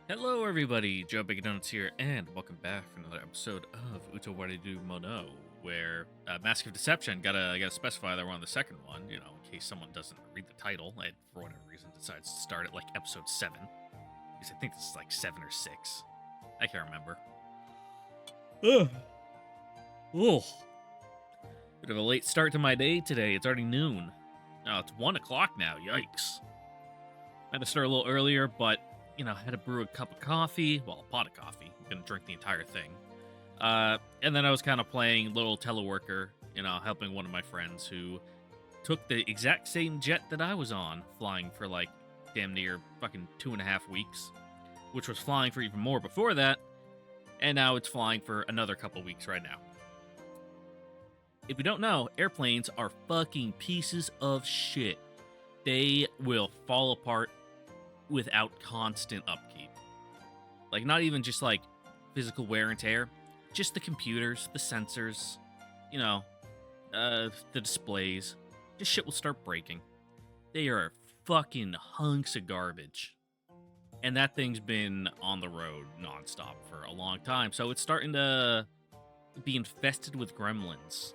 Hello, everybody. Joe Bacon Donuts here, and welcome back for another episode of Utawarerumono, where Mask of Deception. Gotta specify that we're on the second one, in case someone doesn't read the title and for whatever reason decides to start at like episode 7. Because I think this is like 7 or 6. I can't remember. Ugh. Ugh. Bit of a late start to my day today. It's already noon. Oh, it's 1 o'clock now. Yikes. I had to start a little earlier, but I had to brew a cup of coffee. Well, a pot of coffee. I'm going to drink the entire thing. And then I was kind of playing little teleworker, helping one of my friends who took the exact same jet that I was on, flying for like damn near fucking 2.5 weeks, which was flying for even more before that. And now it's flying for another couple weeks right now. If you don't know, airplanes are fucking pieces of shit. They will fall apart without constant upkeep. Like, not even just like physical wear and tear, just the computers, the sensors, the displays. Just shit will start breaking. They are fucking hunks of garbage. And that thing's been on the road nonstop for a long time, so it's starting to be infested with gremlins.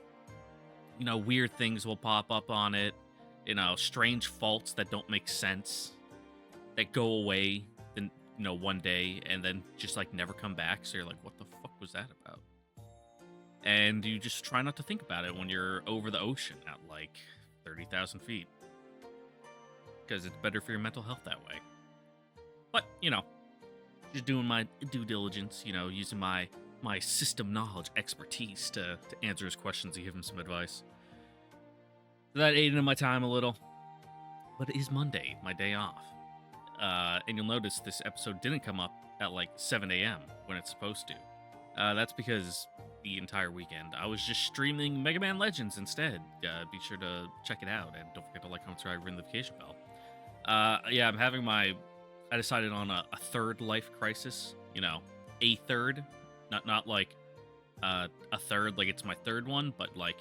Weird things will pop up on it, strange faults that don't make sense, that go away then one day and then just like never come back, so you're like, what the fuck was that about? And you just try not to think about it when you're over the ocean at like 30,000 feet, because it's better for your mental health that way. But just doing my due diligence, using my system knowledge expertise to answer his questions and give him some advice. So that ate into my time a little, but it is Monday, my day off. And you'll notice this episode didn't come up at like 7 a.m. when it's supposed to. That's because the entire weekend I was just streaming Mega Man Legends instead. Be sure to check it out, and don't forget to like, comment, subscribe, ring the notification bell. Yeah, I'm having I decided on a third life crisis. A third, not like a third, like it's my third one, but like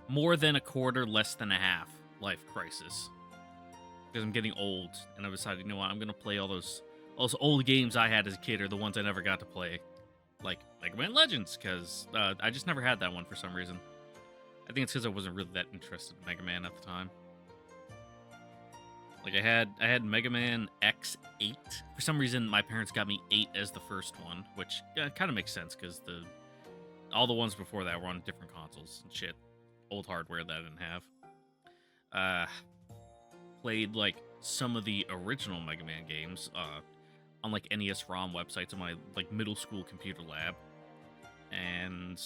more than a quarter, less than a half life crisis. Because I'm getting old, and I've decided, I'm going to play all those old games I had as a kid, or the ones I never got to play. Like Mega Man Legends, because I just never had that one for some reason. I think it's because I wasn't really that interested in Mega Man at the time. Like, I had Mega Man X8. For some reason, my parents got me 8 as the first one, which kind of makes sense, because all the ones before that were on different consoles and shit. Old hardware that I didn't have. Played like some of the original Mega Man games on like NES ROM websites in my like middle school computer lab, and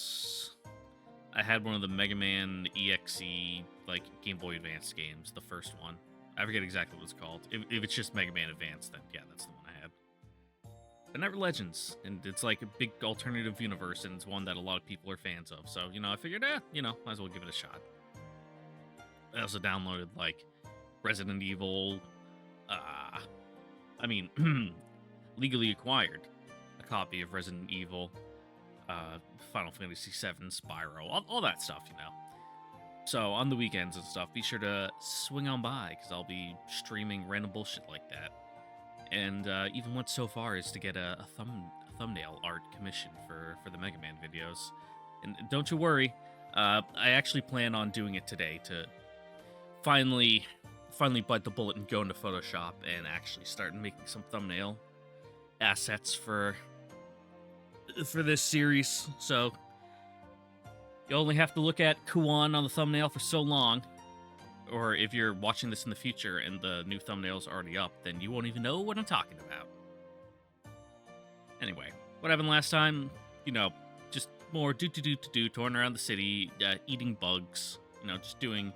I had one of the Mega Man EXE like Game Boy Advance games, the first one. I forget exactly what it's called. If it's just Mega Man Advance, then yeah, that's the one I had. But Never Legends, and it's like a big alternative universe, and it's one that a lot of people are fans of. So I figured, might as well give it a shot. I also downloaded like Resident Evil, legally acquired a copy of Resident Evil, Final Fantasy VII, Spyro, all that stuff, So on the weekends and stuff, be sure to swing on by, because I'll be streaming random bullshit like that. And even went so far as to get a thumbnail art commission for the Mega Man videos. And don't you worry, I actually plan on doing it today to finally bite the bullet and go into Photoshop and actually start making some thumbnail assets for this series. So you only have to look at Kuan on the thumbnail for so long, or if you're watching this in the future and the new thumbnail's already up, then you won't even know what I'm talking about. Anyway, what happened last time? Just more touring around the city, eating bugs, just doing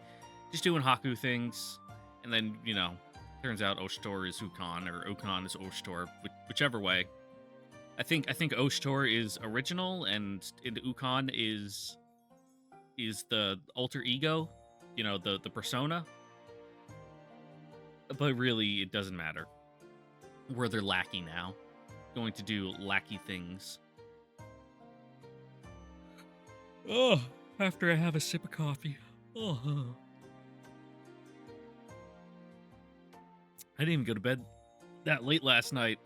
Haku things. And then, turns out Oshtor is Ukon, or Ukon is Oshtor, whichever way. I think Oshtor is original, and Ukon is the alter ego, the persona. But really, it doesn't matter. Where they're lackey now. Going to do lackey things. Oh, after I have a sip of coffee. Oh. I didn't even go to bed that late last night.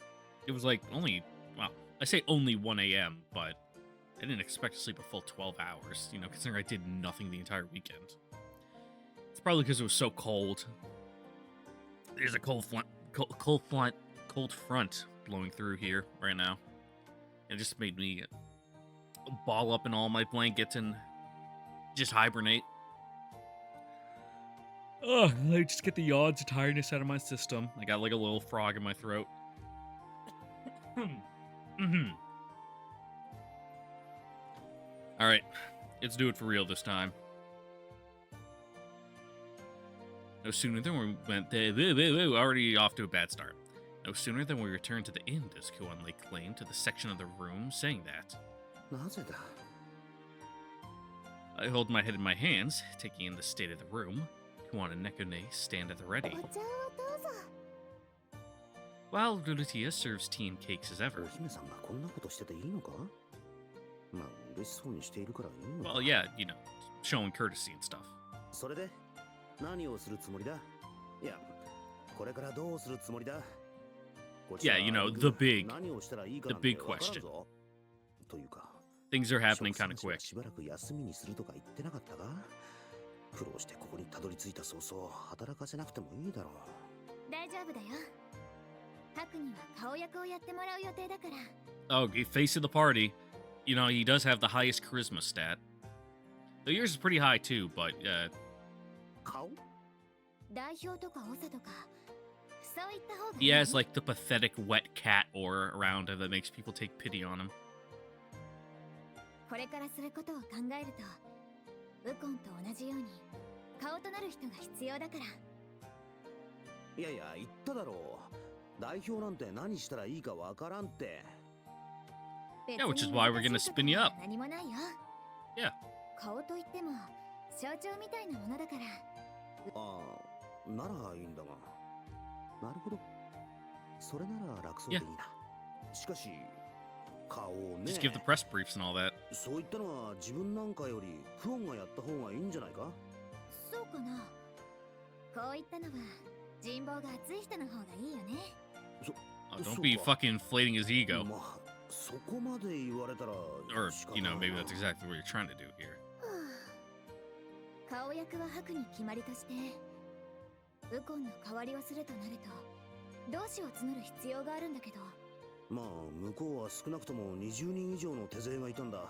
It was like only, well, I say only 1 a.m., but I didn't expect to sleep a full 12 hours, you know, considering I did nothing the entire weekend. It's probably because it was so cold. There's a cold front blowing through here right now. It just made me ball up in all my blankets and just hibernate. Oh, I just get the yawns and tiredness out of my system. I got like a little frog in my throat. All right, let's do it for real this time. No sooner than we went, already off to a bad start. No sooner than we returned to the inn does Kuan lay claim to the section of the room saying that. I hold my head in my hands, taking in the state of the room. Kuan and Nekone stand at the ready, while Lulutia serves tea and cakes as ever. Well, yeah, you know, showing courtesy and stuff. Yeah, you know, the big question. Things are happening kind of quick. Oh, face of the party. You know, he does have the highest charisma stat. The yours is pretty high too, but he has like the pathetic wet cat aura around him that makes people take pity on him. Yeah, which is why we're gonna spin you up. Yeah. Yeah. Just give the press briefs and all that. Oh, don't be fucking inflating his ego. Or, you know, maybe that's exactly what you're trying to do here.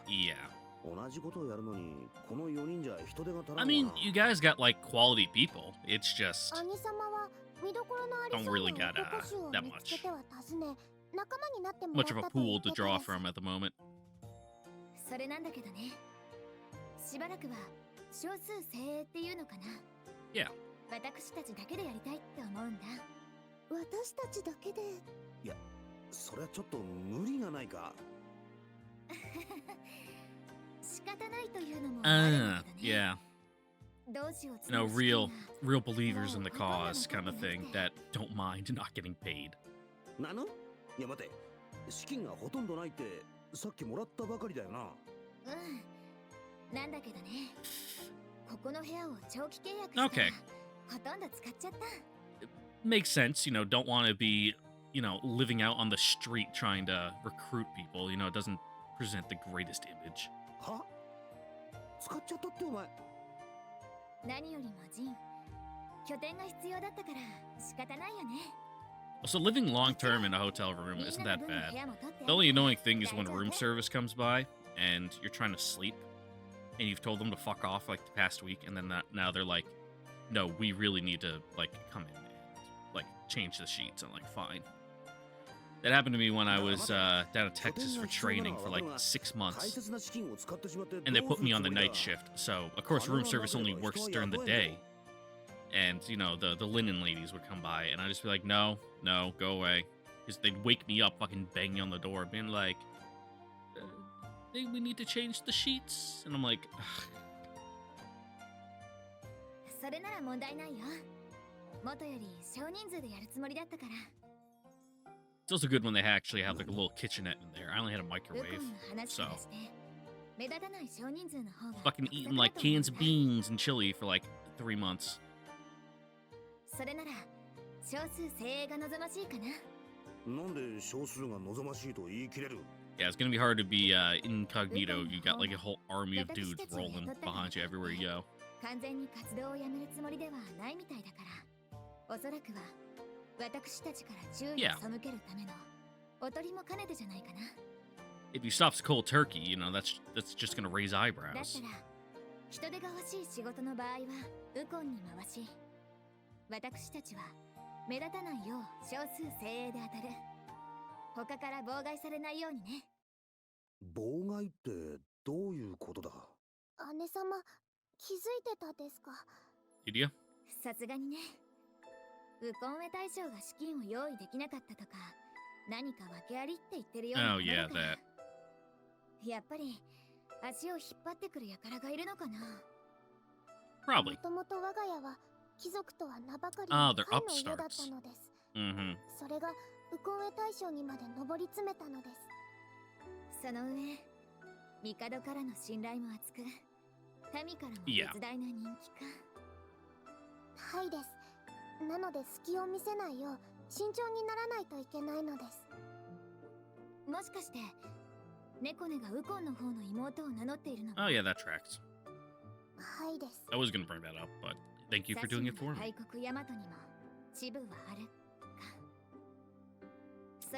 Yeah. I mean, you guys got like quality people. It's just don't really got that much of a pool to draw from at the moment. Yeah. Yeah. You know, real believers in the cause kind of thing that don't mind not getting paid. Okay. Makes sense, you know, don't want to be, you know, living out on the street trying to recruit people, you know, it doesn't present the greatest image. So living long-term in a hotel room isn't that bad. The only annoying thing is when room service comes by and you're trying to sleep and you've told them to fuck off like the past week, and then now they're like, no, we really need to like come in and like change the sheets. I'm like, fine. That happened to me when I was down in Texas for training for like 6 months, and they put me on the night shift. So of course room service only works during the day, and you know the linen ladies would come by, and I'd just be like, no, go away, because they'd wake me up fucking banging on the door, being like, we need to change the sheets, and I'm like, ugh. It's also good when they actually have like a little kitchenette in there. I only had a microwave, so fucking eating like cans of beans and chili for like 3 months. なんで少数が望ましいと言い切れる？ Yeah, it's gonna be hard to be incognito. You got like a whole army of dudes rolling behind you everywhere you go. 完全に活動をやめるつもりではないみたいだから、おそらくは私たちから注意を背けるためのおとりも兼ねてじゃないかな。If you stop cold turkey, you know that's just gonna raise だった eyebrows. ら人手が欲しい仕事の場合はウコンに回し、私たちは目立たないよう少数精鋭で当たる。他から妨害されないようにね。妨害ってどういうことだ？姉様、気づいてたですか？ Did you? さすがにね。ウコンウェ大将が資金を用意できなかったとか、何か訳ありって言ってるような Oh ものだ yeah, から。 that. やっぱり足を引っ張ってくる輩がいるのかな。 Probably. もともと我が家は貴族とは名ばかり Ah, の they're 下位の家だったのです。 Mm-hmm. それがウコンウェ大将にまで上り詰めたのです。その上、帝からの信頼も厚く、民からも絶大な人気か。はいです。なので隙を見せないよう慎重にならないといけないのです。もしかして猫根がウコンの方の妹を名乗っているのか。 Oh yeah, that tracks. はいです。 I was gonna bring that up, but thank you for doing it for me. 大国ヤマトにも支部はある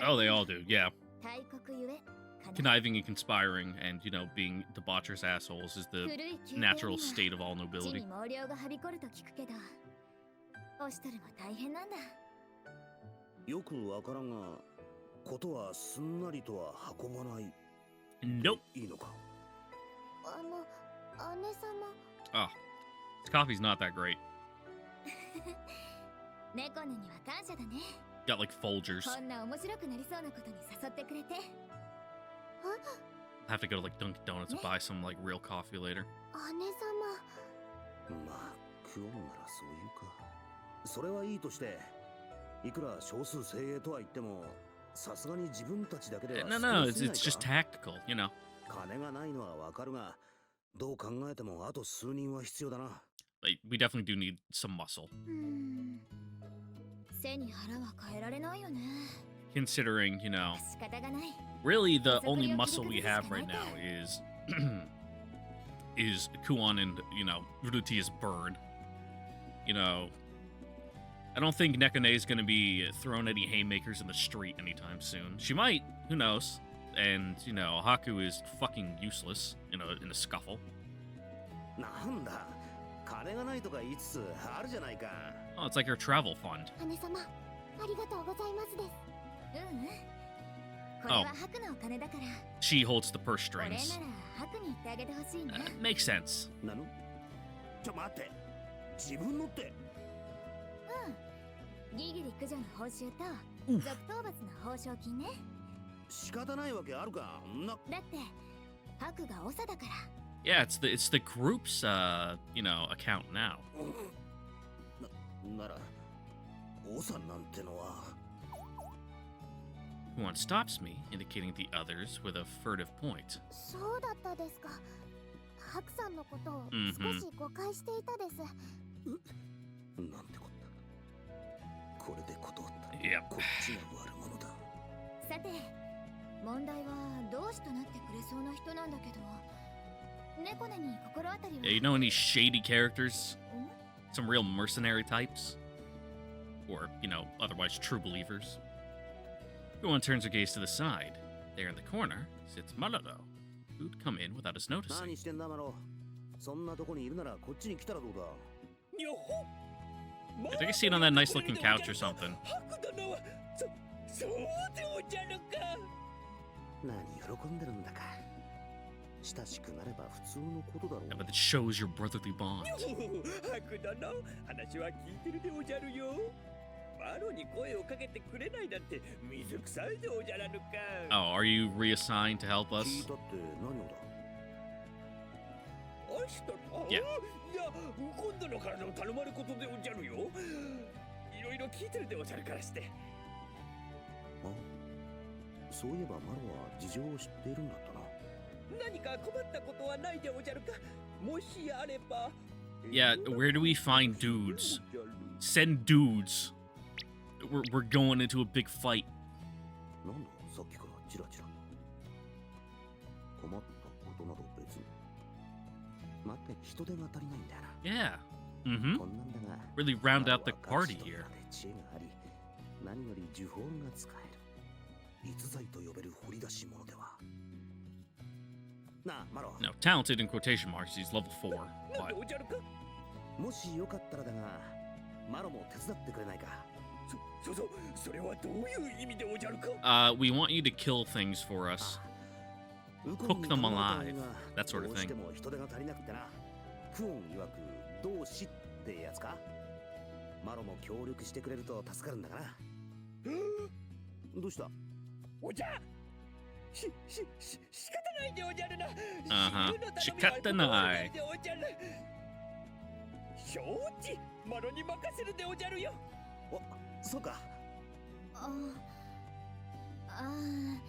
か。 Oh, they all do. Yeah. 大国ゆえかな。 Conniving and conspiring and, you know, being debaucherous assholes is the 古い宮廷に natural は state of all 地 nobility. に毛量がはびこると聞くけど、おしとるも大変なんだ。よくわからんが、ことはすんなりとは運ばない。 Nope. いいのか？姉様。 Oh, this coffee's not that great. 猫根には感謝だね。 Got like Folgers. こんな面白くなりそうなことに誘ってくれて。 I have to go to like Dunkin' Donuts and buy some like real coffee later. 姉様。まあ、食おうならそういうか。それはいいとして、いくら少数精鋭とは言っても、さすがに自分たちだけでは No, 少 no, な it's すぎない just か？ tactical, you know. 金がないのはわかるが、どう考えてもあと数人は必要だな。Like, we definitely do need some muscle. 背に腹は変えられないよね。 Considering, you know, 仕方がない。 really the only muscle we have right now is is Kuon and, you know, Urutia's bird. You know, I don't think Nekone is going to be throwing any haymakers in the street anytime soon. She might, who knows? And, you know, Haku is fucking useless, you know, in a scuffle. なんだ、金がないとか言いつつあるじゃないか。Oh, it's like her travel fund. 姉様、ありがとうございますです。これはハクのお金だから。 She holds the purse これなら strings. ハクに言ってあげてほしいな。 Makes sense. なの？ちょ待って、自分のって。ギギリ駆除の報酬と続討伐の報奨金ね。仕方ないわけあるか。な。だってハクが長だから。 Yeah, it's the group's you know, account now. なら、王さんなんてのは。One stops me, indicating the others with a furtive point. そうだったですか。ハクさんのことを少し誤解していたです。なんてこった。これで断ったら、 Yep. こっちが悪者だ。さて、問題は同志となってくれそうな人なんだけど、猫根に心当たりは。 Yeah, you know any shady characters? Some real mercenary types? Or, you know, otherwise true believers? Everyone turns their gaze to the side. There in the corner sits Marado, who'd come in without us noticing. 何してんだマロ。そんなとこにいるならこっちに来たらどうだ。 I think I see it on that nice looking couch or something. 何喜んでるんだか。親しくなれば普通のことだろう。 Yeah, but it shows your brotherly bond. ハク殿、話は聞いてるでおじゃるよ。マロに声をかけてくれないなんて水臭いでおじゃらぬか。 Oh, are you reassigned to help 聞 us? いたって何をだ。あしたの。いやいや、今度のからの頼まれことでおじゃるよ。いろいろ聞いてるでおじゃるからして。あ、そういえばマロは事情を知っているんだったな。何か困ったことはないでおじゃるか。もしあれば。 Yeah, where do we find dudes? Send dudes. We're going into a big fight. なんださっきからチラチラと。困ったことなど別に。待って、人手が足りないんだよな。 Yeah. Mm-hmm. こんなんだが Really round out the マロは party 学士と here. 名で知恵があり、何より呪法が使える。逸材と呼べる掘り出し物では。なあ、マロ。 No, talented in quotation marks. He's level 4. なんで But おじゃるか？もしよかったらだが、マロも手伝ってくれないか。それはどういう意味でおじゃるか？ we want you to kill things for us. Cook them alive. That sort of どうし thing. ても人手が足りなくてな。クオン曰く同志ってやつか。マロも協力してくれると助かるんだから。どうした？おじゃ仕方ないでおじゃるな。仕方ない。承知。マロに任せるでおじゃるよ。お、そうか。ああ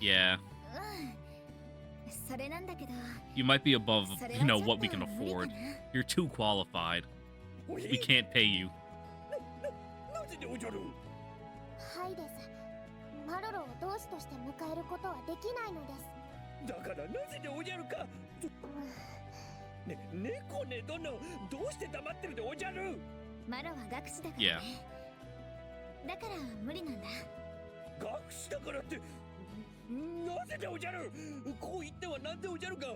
Yeah. それなんだけど You might be above, それ you は know, ちょっ what we と can 無理か afford. な You're too qualified. おい We can't pay you. なぜでおじゃる？はいです。マロロを同志として迎えることはできないのです。だからなぜでおじゃるか？猫ね殿、どうして黙ってるでおじゃる？マロは学士だからね、だから無理なんだ。学士だからってなぜでおじゃる？こう言ってはなんでおじゃるが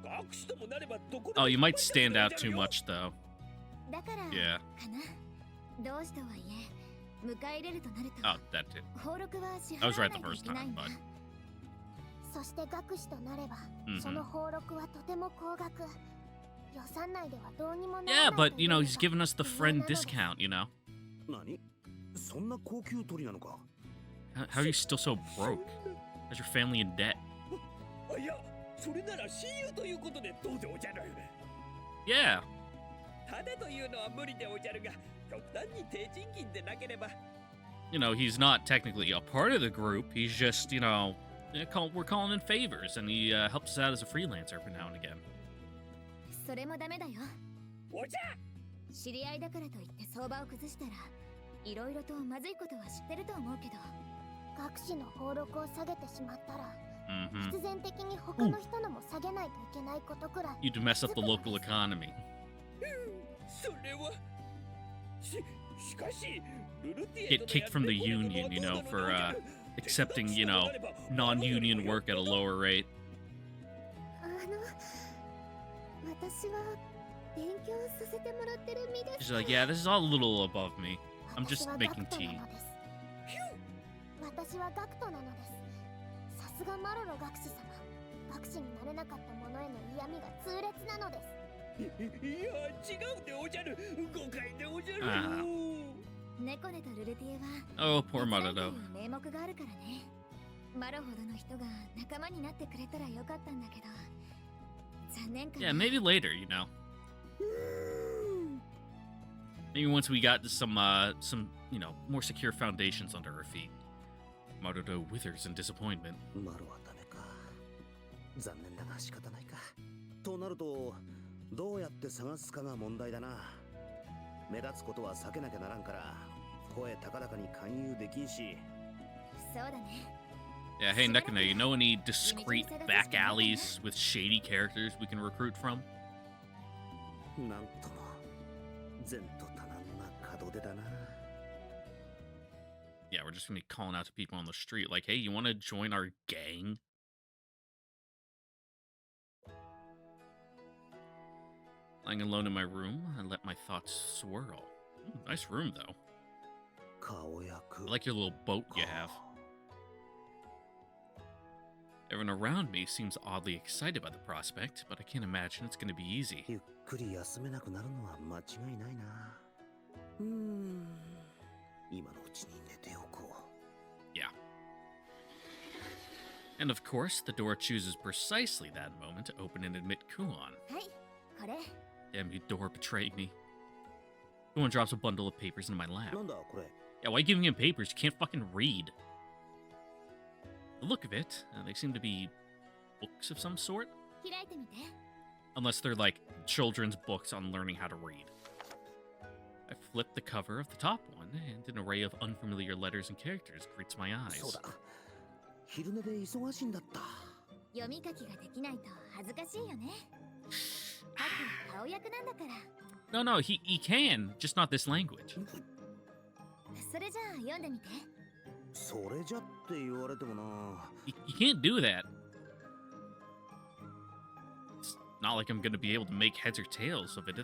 学士ともなればどこでも Oh, you might stand out too much, though. だから Yeah. かな。同志とはいえ迎え入れるとなると Oh, that too. 登録は支 I 払 was わ right ない the とい first けないん time, だ。 but そして学士となれば、 Mhm. その俸禄はとても高額。予算内ではどうにもな yeah, らない but と you いう know, の he's が giving us the 理由 friend なのです。 discount. You know, 何？そんな高級鳥なのか？ how are you still so broke? How's your family in debt? いや、それなら親友ということでどうでおじゃる？ Yeah. ただというのは無理でおじゃるが、極端に低賃金でなければ。You know, he's not technically a part of the group. He's just, you know, we're calling in favors, and he helps us out as a freelancer every now and again. それもダメだよ。おじゃ！知り合いだからといって相場を崩したらいろいろとまずいことは知ってると思うけど。学士の俸録を下げてしまったら、 Mm-hmm. 必然的に他の人のも下げないといけないことくらい。 You'd mess up the local economy. それは。しかし、ルルティエ Get kicked from the union, you know, for accepting, you know, non-union work at a lower rate. 私は勉強させてもらってる身です。 She's like, yeah, this is all a little above me. I'm just 私は making 学徒 tea. なのです。私は学徒なのです。さすがマロロ学士様。学士になれなかった者への嫌味が痛烈なのです。いや、違うでおじゃる。誤解でおじゃる。あ猫ネとルルティエは Oh, poor 手伝いと Maruto. いう名目があるからね。マロほどの人が仲間になってくれたらよかったんだけど、残念かな。 Yeah, maybe later, you know. Maybe once we got some, you know, more secure foundations under our feet. Maruto withers in disappointment. マロはダメか。残念だが仕方ないか。となると、どうやって探すかが問題だな。目立つことは避けなきゃならんから、声高々に勧誘できんし。そうだね。 Yeah, hey, Nekune, you know any discreet back alleys with shady characters we can recruit from? なんとも、前途多難な門出だな。Yeah, we're just gonna be calling out to people on the street like, hey, you wanna join our gang? Lying alone in my room, I let my thoughts swirl. Nice room, though. 顔や I like your little boat you have. Everyone around me seems oddly excited by the prospect, but I can't imagine it's gonna be easy. ゆっくり休めなくなるのは間違いないな。今のうちに寝ておこう。 Yeah. And of course, the door chooses precisely that moment to open and admit Kuon. はい、これ。 Damn, you door betrayed me. Kuon drops a bundle of papers into my lap. なんだこれ。 Yeah, why are you giving him papers? You can't fucking read. The look of it, they seem to be books of some sort. 開いてみて。 Unless they're like children's books on learning how to read. I flip the cover of the top one, and an array of unfamiliar letters and characters greets my そう eyes. だ。昼寝で忙しいんだった。読み書きができないと恥ずかしいよね。ハクは顔役なんだから。 No, no, he can, just not this language. それじゃあ読んでみて。それじゃって言われてもな。You can't do that. It's not like I'm gonna be able to make heads or tails of it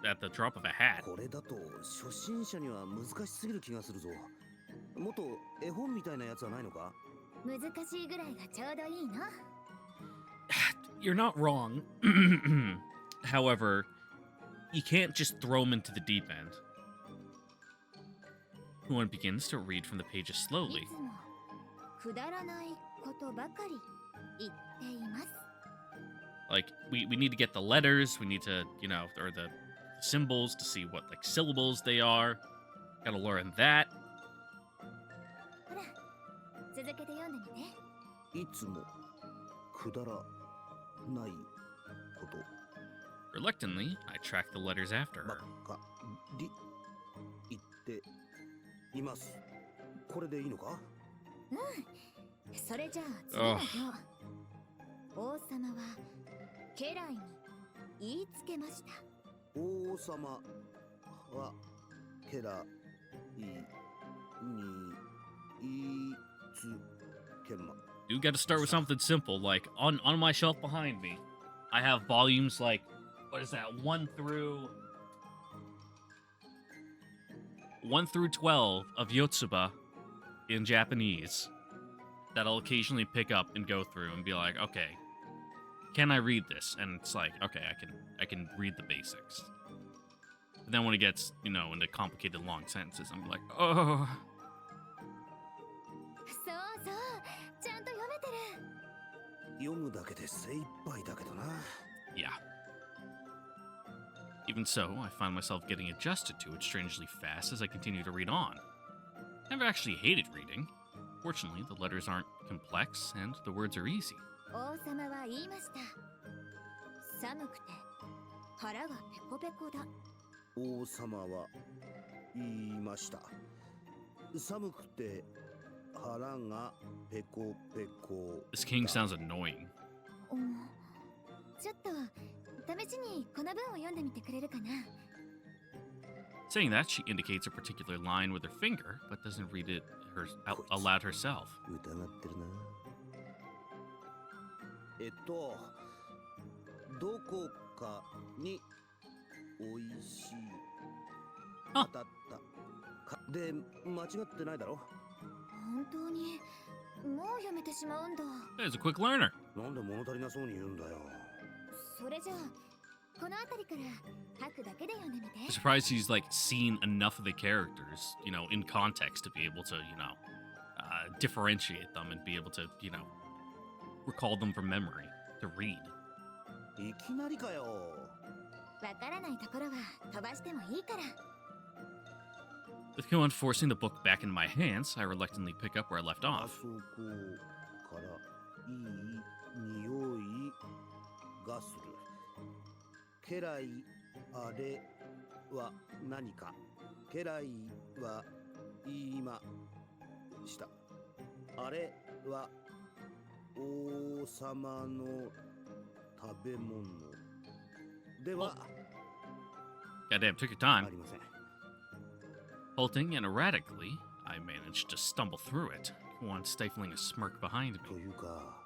at the drop of a hat. これだと初心者には難しすぎる気がするぞ。もっと絵本みたいなやつはないのか？難しいぐらいがちょうどいいの。You're not wrong. However, you can't just throw him into the deep end. One begins to read from the pages い slowly. つもくだらないことばかり言っています。 Like, we need to get the letters, we need to, you know, or the symbols to see what, like, syllables they are. Gotta learn that. ほら、続けて読んでみて。いつもくだらないこと Reluctantly, I track the letters after ばっ her. かり言っています。これでいいのか？それじゃあ次の行。王様は家来に言いつけました。王様は家来に言いつけま。 You gotta start with something simple, like, on my shelf behind me, I have volumes like, what is that, 1 through 12 of Yotsuba in Japanese that I'll occasionally pick up and go through and be like, okay, can I read this? And it's like, okay, I can read the basics. But then when it gets, you know, into complicated long sentences, I'm like, oh. そうそう、ちゃんと読めてる。読むだけで精一杯だけどな。Yeah. Even so, I find myself getting adjusted to it strangely fast as I continue to read on. I never actually hated reading. Fortunately, the letters aren't complex and the words are easy. 王様は言いました。寒くて腹がペコペコだ。王様は言いました。寒くて腹がペコペコ。 This king sounds annoying. ちょっと試しにこの文を読んでみてくれるかな。 Saying that, she indicates a particular line with her finger, but doesn't read it out aloud herself. 疑ってるな。どこかにおいしい。あ当たったか。で、間違ってないだろ。本当にもう読めてしまうんだ。 He's a quick learner. なんで物足りなそうに言うんだよ。それじゃあこの辺りから吐くだけで読んでみて。 I'm surprised he's like seen enough of the characters, you know, in context to be able to, you know, differentiate them and be able to, you know, recall them from memory to read. いきなりかよ。わからないところは飛ばしてもいいから。 With Kuan forcing the book back into my hands, I reluctantly pick up where I left あ off. そこからいい匂いがする。家来あれは何か。家来は言いました。あれは王様の食べ物では Goddamn, took your あ time. りません。 Halting and erratically, I managed to stumble through it, Kuan stifling a smirk behind と me. いうか、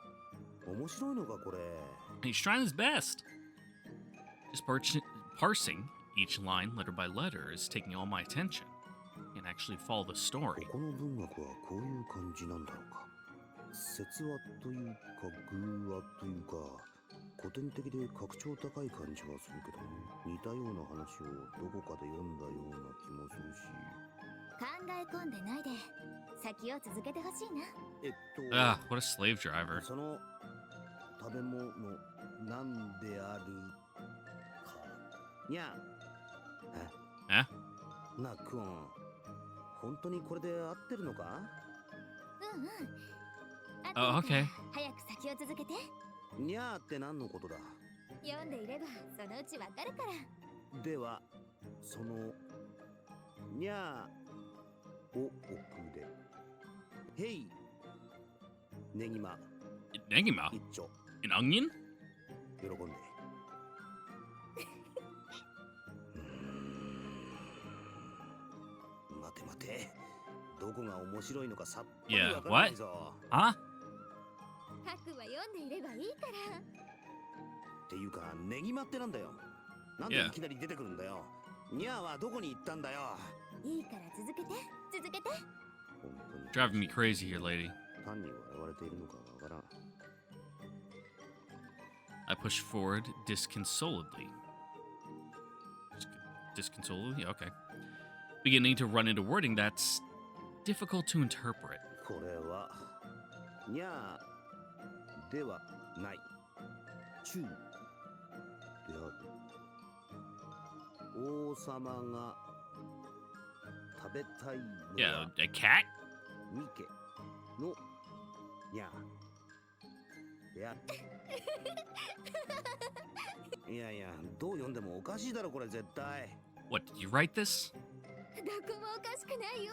面白いのかこれ。 He's trying his best. Just parsing each line letter by letter is taking all my attention and actually follow the こ story. この文学はこういう感じなんだろうか。説話というか偶話というか古典的で格調高い感じはするけど、似たような話をどこかで読んだような気もするし。考え込んでないで先を続けてほしいな。Ah, what a slave driver. その食べ物なんであるか。にゃえなあクオン、本当にこれで合ってるのか？うんうん。あ、OK。早く先を続けて。にゃーって何のことだ？読んでいればそのうちわかるから。ではそのにゃーを奥で。へい、ネギマ Negima? 一丁 An onion? 喜んで。待て待て。どこが面白いのかさっぱり Yeah, わからないぞ。 Huh? ハクは読んでいればいいから。っていうか、ネギマってなんだよ。なんで Yeah. いきなり出てくるんだよ。ニャーはどこに行ったんだよ。いいから続けて、続けて。本当に Driving me crazy here, lady. 単に笑われているのかわからん。 I push forward disconsolately. Disconsolately? Okay. Beginning to run into wording that's difficult to interpret. これはニャーではないチューである。王様が食べたいの Yeah, は a cat? ミケのニャーである。いやいや、どう読んでもおかしいだろこれ絶対。 What, did you write this? どこもおかしくないよ。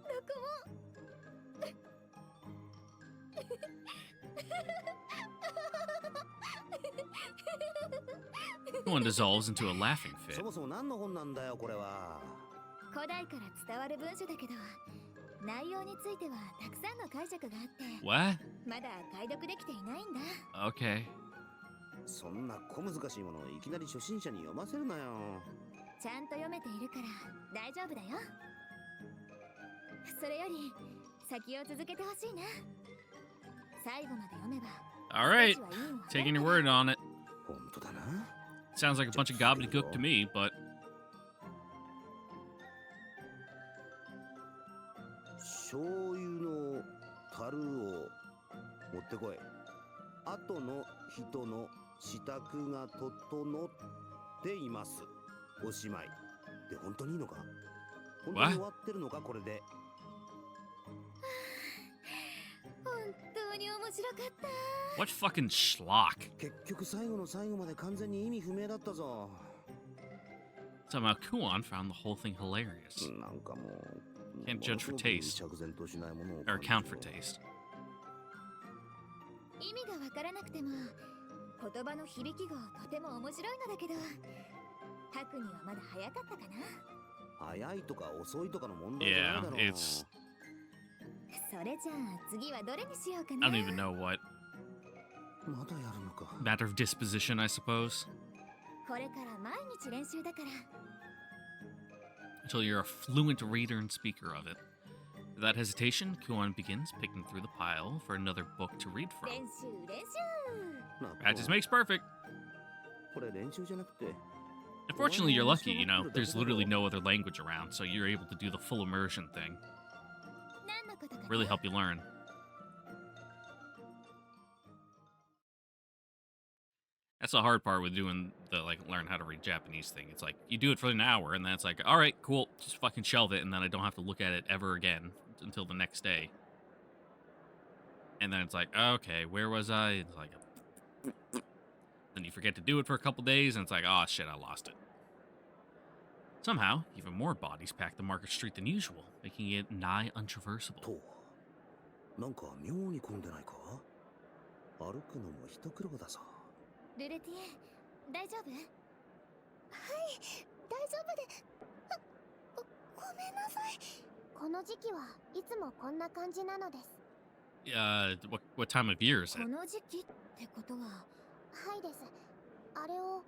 どこも。 One dissolves into a laughing そ fit. もそも何の本なんだよこれは。古代から伝わる文書だけど、内容についてはたくさんの解釈があって、 What? まだ解読できていないんだ。 Okay. そんな小難しいものをいきなり初心者に読ませるなよ。ちゃんと読めているから大丈夫だよ。それより先を続けてほしいな。最後まで読めば Alright. 少しはいいのは Taking your word on it. 本当だな。 Sounds like a bunch of gobbledygook to me, but 醤油の樽を持ってこい。後の人の支度が整っています。おしまい。で本当にいいのか？本当に終わってるのかこれで。本当に面白かった。 what fucking schlock? 結局最後の最後まで完全に意味不明だったぞ。 Somehow Kuon found the whole thing hilarious. なんかもう Can't judge for taste. 釈然としないものを Or 感 account じ for る。 taste. 意味がわからなくても言葉の響きがとても面白いのだけど、ハクにはまだ早かったかな。早いとか遅いとかの問題じゃない Yeah, だろう。 it's. それじゃあ次はどれにしようか I な。 don't even know what. まだやるのか。 Matter of disposition, I suppose. これから毎日練習だから。 Until you're a fluent reader and speaker of it. Without hesitation, Kuon begins picking through the pile for another book to read from. 練習練習。な Practice makes perfect. これ練習じゃなくて。 Unfortunately, you're lucky, you know, there's literally no other language around, so you're able to do the full immersion thing. 何のことかな。 Really help you learn. That's the hard part with doing the, like, learn how to read Japanese thing. It's like, you do it for an hour, and then it's like, alright, cool, just fucking shelve it, and then I don't have to look at it ever again until the next day. And then it's like, okay, where was I? It's like, then you forget to do it for a couple days, and it's like, oh shit, I lost it. Somehow, even more bodies pack the market street than usual, making it nigh untraversable. と、なんか妙に混んでないか？歩くのも一苦労だぞ。ルルティエ、大丈夫？はい、大丈夫で。ごめんなさい。この時期はいつもこんな感じなのです。What time of year is こ it? の時期ってことは。はいです。あれを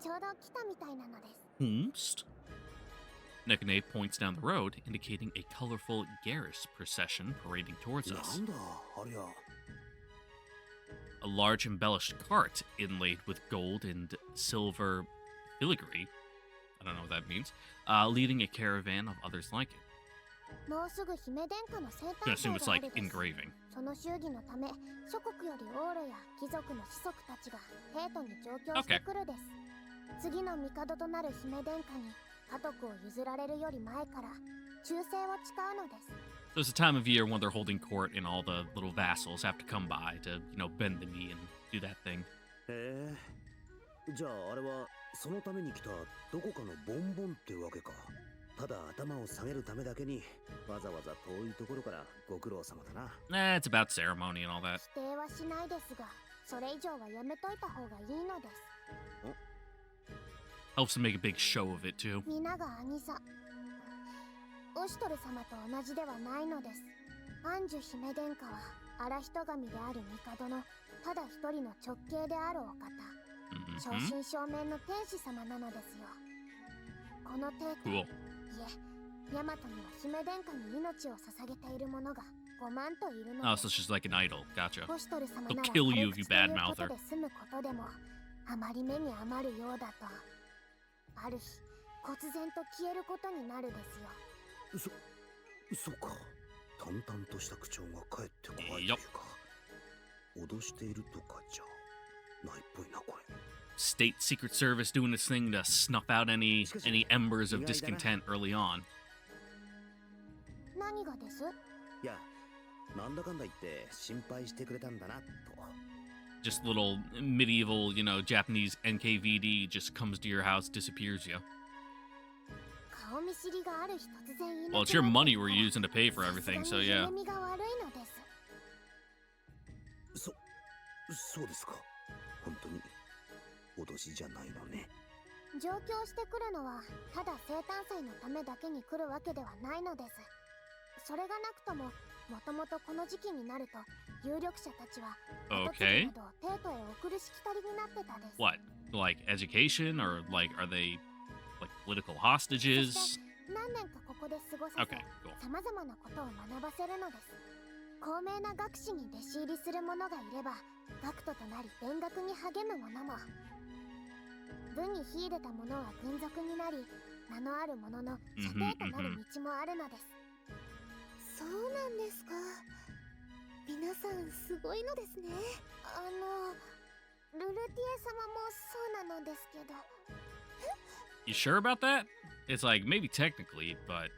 ちょうど来たみたいなのです。Whomst? Nekane points down the road, indicating a colorful garish procession parading towards な us. んだありゃ。 A large embellished cart inlaid with gold and silver filigree, I don't know what that means, leading a caravan of others like it. もうすぐ姫殿下の生 I'm 誕 gonna 祭 assume が it's あ like るです。 engraving. その祝儀のため、諸国より王路や貴族の子息たちが兵都に上京してくるです。次の帝となる姫殿下に家督を譲られるより前から忠誠を誓うのです。 There's a time of year when they're holding court and all the little vassals have to come by to, you know, bend the knee and do that thing. へえ。じゃああれはそのために来たどこかのボンボンってわけか。ただ頭を下げるためだけにわざわざ遠いところからご苦労様だな。It's about ceremony and all that. 否定はしないですが、それ以上はやめといた方がいいのです。 Helps to make a big show of it too. 皆が兄さん、オシュトル様と同じではないのです。アンジュ姫殿下は荒人神である帝のただ一人の直系であるお方、正真正銘の天使様なのですよ。この帝都、 Cool. いえ、ヤマトには姫殿下に命を捧げている者が5万といるの Oh, で so す。 she's like an idol. Gotcha. オシュトル様な They'll ら kill you if you 軽口という badmouth こと her. で済むことでもあまり目に余るようだと、ある日忽然と消えることになるですよ。そうか。淡々とした口調がかえって怖いというか、脅しているとかじゃないっぽいなこれ。 State Secret Service doing this thing to snuff out any embers of discontent early on. 何がです？いや、なんだかんだ言って心配してくれたんだなと。 Just little medieval, Japanese NKVD just comes to your house, disappears you. 顔見知りがある日突然いなくな Well, っ it's て your money we're using to pay for everything, さす so がに yeah. 夢見が悪いのです。そうですか。本当に脅しじゃないのね。上京してくるのはただ生誕祭のためだけに来るわけではないのです。それがなくとも、もともとこの時期になると有力者たちは跡継 Okay. ぎなどを帝都へ送るしきたりになってたです。 What? Like education, or like are they like political そし hostages? て何年かここで過ごさせ、 Okay, cool. さまざまなことを学ばせるのです。高名な学士に弟子入りする者がいれば、学徒となり勉学に励む者も。軍に秀でた者は軍属になり、名のある者の射程となる道もあるのです。そうなんですか。皆さんすごいのですね。ルルティエ様もそうなのですけど。 You sure about that? It's like maybe technically, but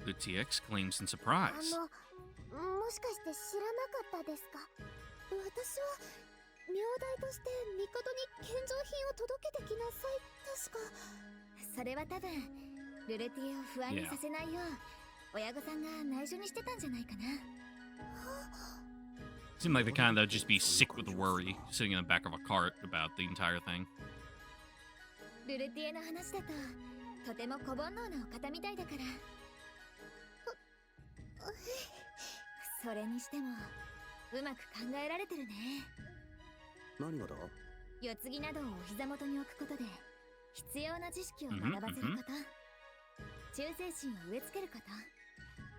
Lutia exclaims in surprise. もしかして知らなかったですか？私は名代として帝に献上品を届けてきなさい。確かそれは多分ルルティエを不安にさせないよう親御さんが内緒にしてたんじゃないかな。 Seemed like the kind that would just be sick with worry, sitting in the back of a cart about the entire thing. ルルティエの話だととても小煩悩なお方みたいだから。それにしてもうまく考えられてるね。何がだ？世継ぎなどをお膝元に置くことで必要な知識を学ばせること、忠誠心を植え付けること。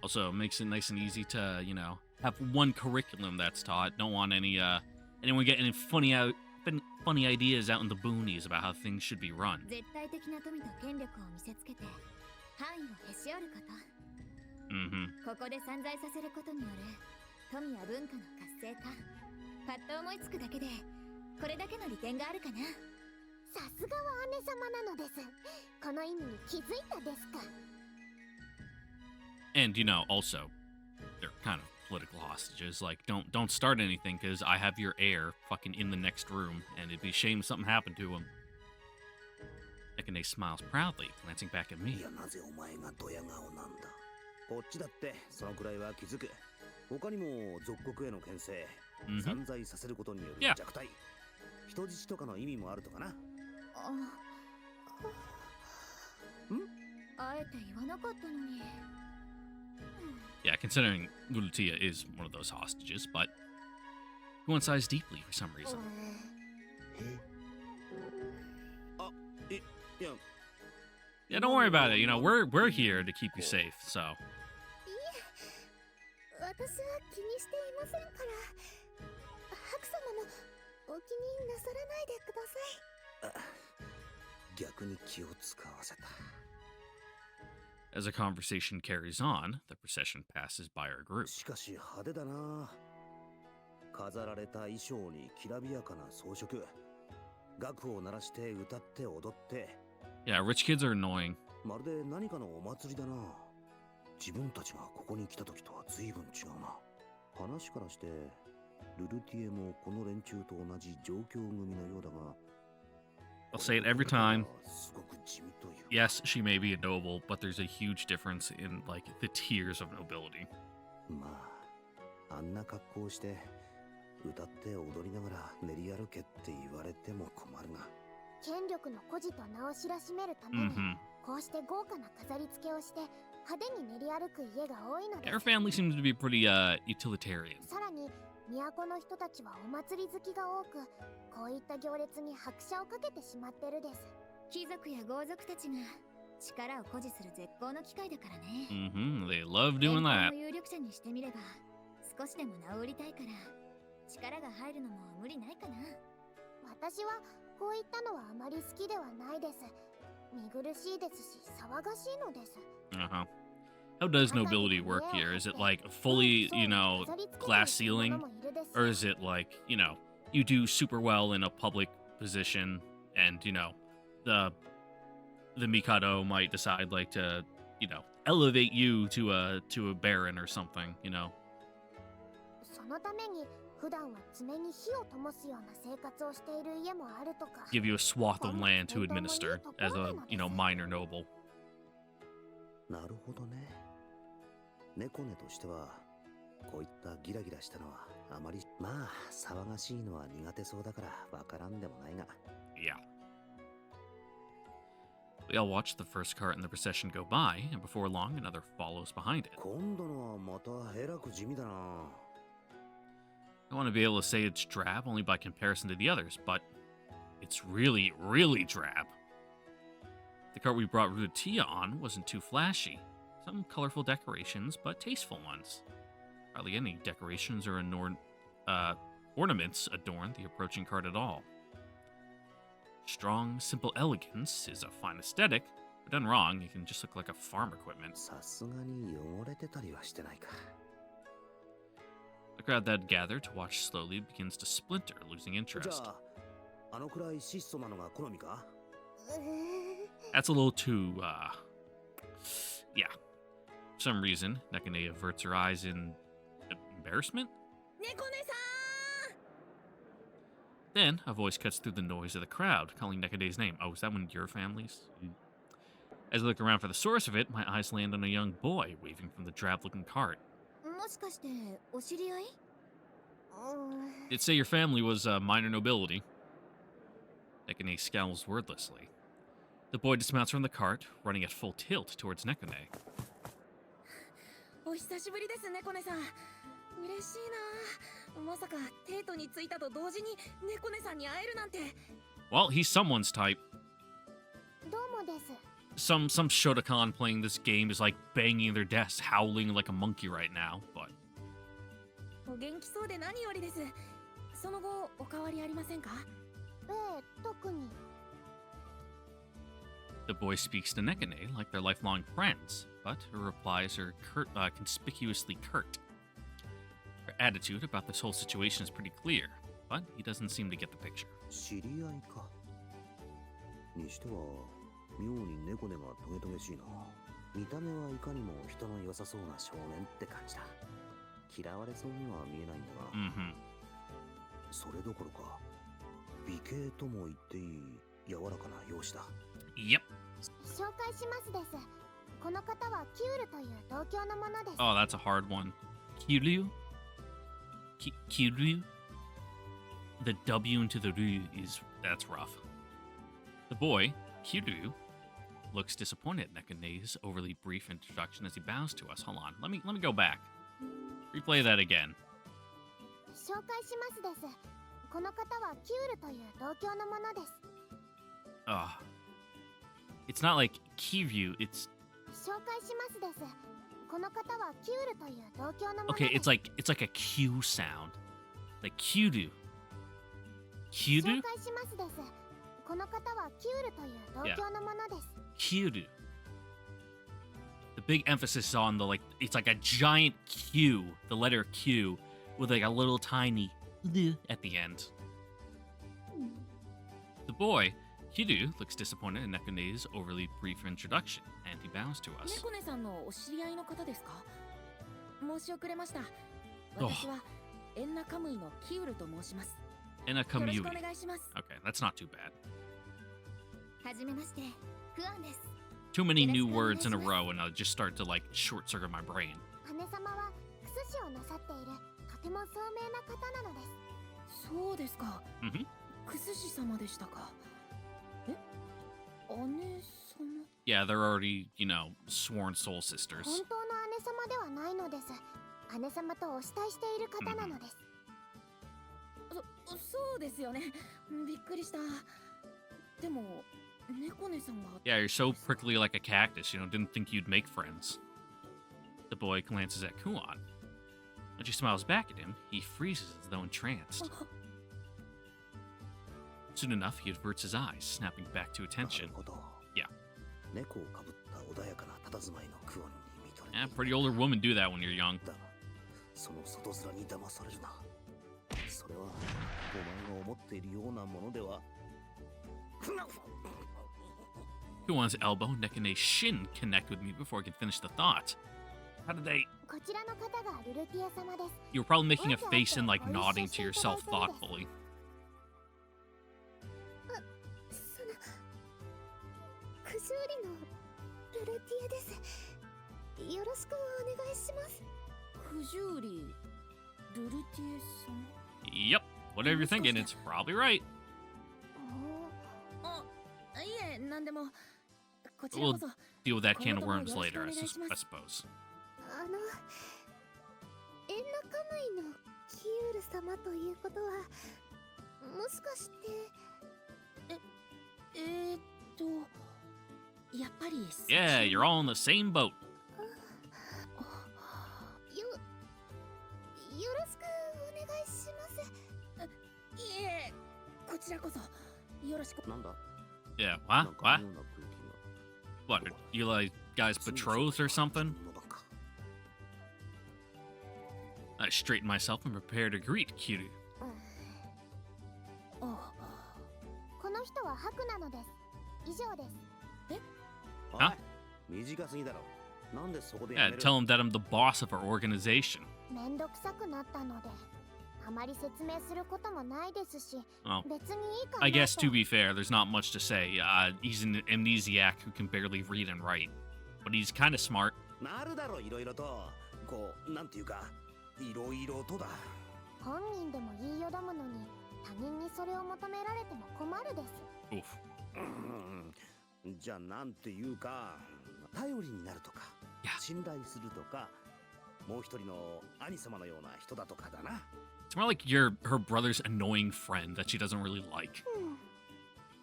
Also, makes it nice and easy to, have one curriculum that's taught. Don't want anyone getting any funny ideas out in the boonies about how things should be run. 絶対的な富と権力を見せつけて範囲をへし折ること。 ここで散財させることによる富や文化の活性化。パッと思いつくだけでこれだけの利点があるかな。さすがは姉様なのです。この意味に気づいたですか？ And also, they're kind of political hostages. Like, don't start anything because I have your heir fucking in the next room, and it'd be a shame if something happened to him. Ekane smiles proudly, glancing back at い me. や、なぜお前がドヤ顔なんだ。こっちだってそのくらいは気づく。他にも属国への牽制、散財させることによる Yeah. 弱体、人質とかの意味もあるとかな。あえて言わなかったのに。 Yeah, considering Lulutia is one of those hostages, but he wants eyes deeply for some reason. いや、 Yeah, don't worry about it. We're here to keep you safe, so. 私は気にしていませんから。白様もお気になさらないでください。逆に気を使わせた。 As the conversation carries on, the procession passes by our group. しかし派手だな。飾られた衣装にきらびやかな装飾。楽を鳴らして歌って踊って。 Yeah, rich kids are annoying. まるで何かのお祭りだな。自分たちがここに来た時とは随分違うな。話からしてルルティエもこの連中と同じ状況組のようだが、I'll say it every time. すごく地味というか Yes, she may be a noble, but there's a huge difference in, like, the tiers of nobility. まああんな格好をして歌って踊りながら練り歩けって言われても困るが権力の孤児と名を知らしめるために、 Mm-hmm. こうして豪華な飾り付けをして派手に練り歩く家が多いので Her す。 family seems to be pretty, utilitarian. さらに都の人たちはお祭り好きが多く、こういった行列に拍車をかけてしまってるです。貴族や豪族たちが力を誇示する絶好の機会だからね。 Mm-hmm. They love 連 doing 邦 that. の有力者にしてみれば少しでも名を売りたいから力が入るのも無理ないかな。私はこういったのはあまり好きではないです。見苦しいですし騒がしいのです。 Uh-huh. How does nobility work here? Is it like fully, you know, glass ceiling? Or is it like, you know, you do super well in a public position and, you know, the Mikado might decide like to, you know, elevate you to a baron or something, you know? そのために普段は爪に火を灯すような生活をしている家もあるとか。 Give you a swath of land to administer as a, you know, minor noble. なるほどね猫ねとしてはこういったギラギラしたのはあまりまあ騒がしいのは苦手そうだからわからんでもないが Yeah. We all watch the first cart in the procession go by, and before long, another follows behind it. 今度のはまたえらく地味だな I want to be able to say it's drab only by comparison to the others, but it's really, really drab. The cart we brought Rutia on wasn't too flashy. Some colorful decorations, but tasteful ones. Hardly any decorations or ornaments adorned the approaching cart at all. Strong, simple elegance is a fine aesthetic, but done wrong, it can just look like a farm equipment. さすがに汚れてたりはしてないか The crowd that gathered to watch slowly begins to splinter, losing じゃ interest. ああのくらい質素なのが好みか That's a little too, yeah. For some reason, Nekane averts her eyes in embarrassment? 猫姉さ Then, a voice cuts through the noise of the crowd, calling Nekade's name. Oh, is that one of your families? As I look around for the source of it, my eyes land on a young boy waving from the drab-looking cart. んもしかしてお知り合い It'd say your family was minor nobility. Nekane scowls wordlessly. The boy dismounts from the cart, running at full tilt towards Nekane. お久しぶりです猫姉さん。嬉しいな。まさかテートに着いたと同時に猫姉さんに会えるなんて。 Well, he's someone's type. どうもです。 Some Shotokan playing this game is like banging their desks, howling like a monkey right now, but お元気そうで何よりです。その後お変わりありませんか？ええ、特に。 the boy speaks to Nekane like they're lifelong friends, but her replies are conspicuously curt. Her attitude about this whole situation is pretty clear, but he doesn't seem to get the picture. 知り合いかにしては妙に猫ねがトゲトゲしいな見た目はいかにも人の良さそうな少年って感じだ嫌われそうには見えないんだが、 Mm-hmm. それどころか美形とも言っていい柔らかな容姿だ Yep. 紹介しますです。この方はキュールという同郷のものです。 Oh, that's a hard one. Kiryu? Kiryu? The W into the Ryu that's rough. The boy, Kiryu, looks disappointed at Nekane's overly brief introduction as he bows to us. Hold on, let me go back. Replay that again. 紹介しますです。この方はキュールという同郷のものです。 It's not like Kiryu, it's 紹介しますです。この方はキュールという同郷のもの okay, です。 it's like a Q sound. Like Kiryu. 紹 Kiryu? 介しますです。この方はキュールという同郷のものです。 Kiryu. The big emphasis is on the it's like a giant Q, the letter Q, with like a little tiny at the end. The boy, Kiryu, looks disappointed in Nekane's overly brief introduction, and he bows to us. 猫姉さんのお知り合いの方ですか？申し遅れました。私はエンナカムイのキウルと申します。よろし Enakamui. くお願いします。 Okay, that's not too bad. はじめまして、クアンです。 Too many new words in a row and I'll just start to like short circuit my brain. 姉様はクス師をなさっているとても聡明な方なのです。そうですか。Mm-hmm. クスシ様でしたか。え、姉様。 Yeah, they're already, you know, sworn soul sisters. 本当の姉様ではないのです。姉様とお慕いしている方なのです。そうですよね。びっくりした。でも、猫姉さんが。Yeah, you're so prickly like a cactus, you know, didn't think you'd make friends. The boy glances at Kuon. When she smiles back at him, he freezes as though entranced. Soon enough, he averts his eyes, snapping back to な attention. るほど。 Yeah. 猫をかぶった穏やかな佇まいのクオンに見とれてい Yeah, る。 pretty older women do that when you're young. だが、その外面に騙されるな。それは、お前が思っているようなものでは。 Kuon's elbow, neck, and a shin connect with me before I can finish the thought. How did they... こちらの方がルルティア様です。 You were probably making a face and like nodding to yourself thoughtfully. そのクジューリのルルティアです。よろしくお願いします。クジューリ、ルルティエ様。 Yep, whatever you're thinking, it's probably right. あ、いえ、なんでも。こちらこそ。 Deal with that can of worms later, I suppose. エンナカムイのキユール様ということは、もしかして。やっぱり。Yeah, you're all in the same boat. よろしくお願いします。いえ、こちらこそよろしく。なんだ Yeah, な what? んか What? 妙な空気が。 What, are you like guys betrothed or something? I straighten myself and prepare to greet Kiryu. この人はハクなのです。以上です。は短すぎだろ。なんでそこでや Yeah, める tell him that I'm the boss of our organization. めんどくさくなったので、あまり説明することもないですし、 Oh, 別にいいかなと。 I guess to be fair, there's not much to say. He's an amnesiac who can barely read and write. But he's kind of smart. なるだろ、いろいろと。こう、なんていうか、いろいろとだ。本人でも言いよどむのに、他人にそれを求められても困るです。 Oof. じゃあ、なんていうか、頼りになるとか、いや信頼するとか、もう一人の兄様のような人だとかだな。 It's more like her brother's annoying friend that she doesn't really like.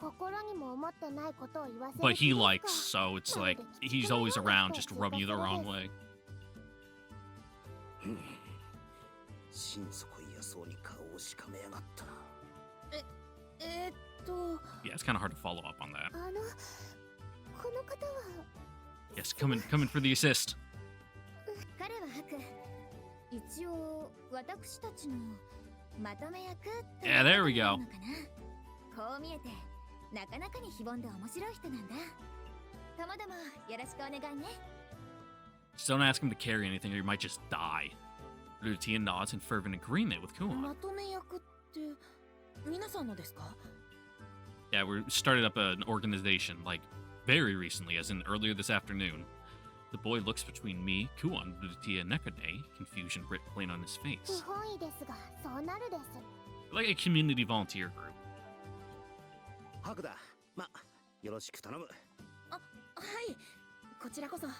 心にも思ってないことを言わせる But he 気ですか。 likes, so it's like he's always around just rubbing you the wrong way. 心底嫌そうに顔をしかめやがったな。Yeah, it's kind of hard to follow up on that. この方は Yes, coming for the assist. 彼はハク。一応私たちのまとめ役と Yeah, there we いう go. のかな。こう見えてなかなかに非凡で面白い人なんだ。ともどもよろしくお願いね。 Just don't ask him to carry anything or you might just die. Lutia nods in fervent agreement with Kuon. まとめ役って皆さんのですか？ Yeah, we started up an organization, like, very recently, as in earlier this afternoon. The boy looks between me, Kuon, Lutia, and Nekane, confusion writ plain on his 不 face. 本意ですが、そうなるです。 Like a community volunteer group. ハクだ。ま、よろしく頼む。はい、こちらこそよ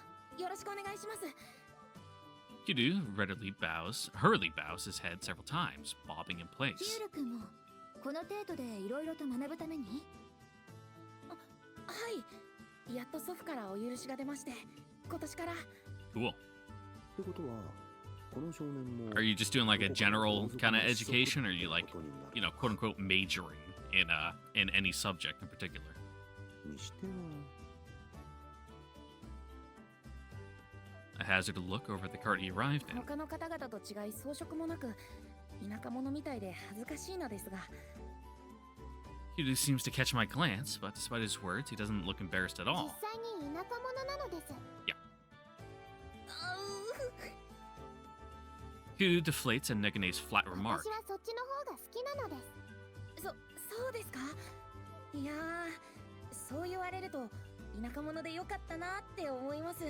ろしくお願いします。 Kiryu hurriedly bows his head several times, bobbing in キュ place. ール君もこの程度でいろいろと学ぶために。はい、やっと祖父からお許しが出まして、今年から。 Cool. ってことは、この少年も Are you just doing like a general kind of education, or are you like, you know, quote unquote majoring in any subject in particular? にしては I hazard a look over at the cart he arrived in. 他の方々と違い装飾もなく、田舎者みたいで恥ずかしいのですが。 Kiryu seems to catch my glance, but despite his words, he doesn't look embarrassed at 実 all. 際に田舎者なのです。 Kiryu deflates at Nekane's flat remark. 私はそっちの方が好きなのです。そうですか。いやー、そう言われると田舎者でよかったなって思います。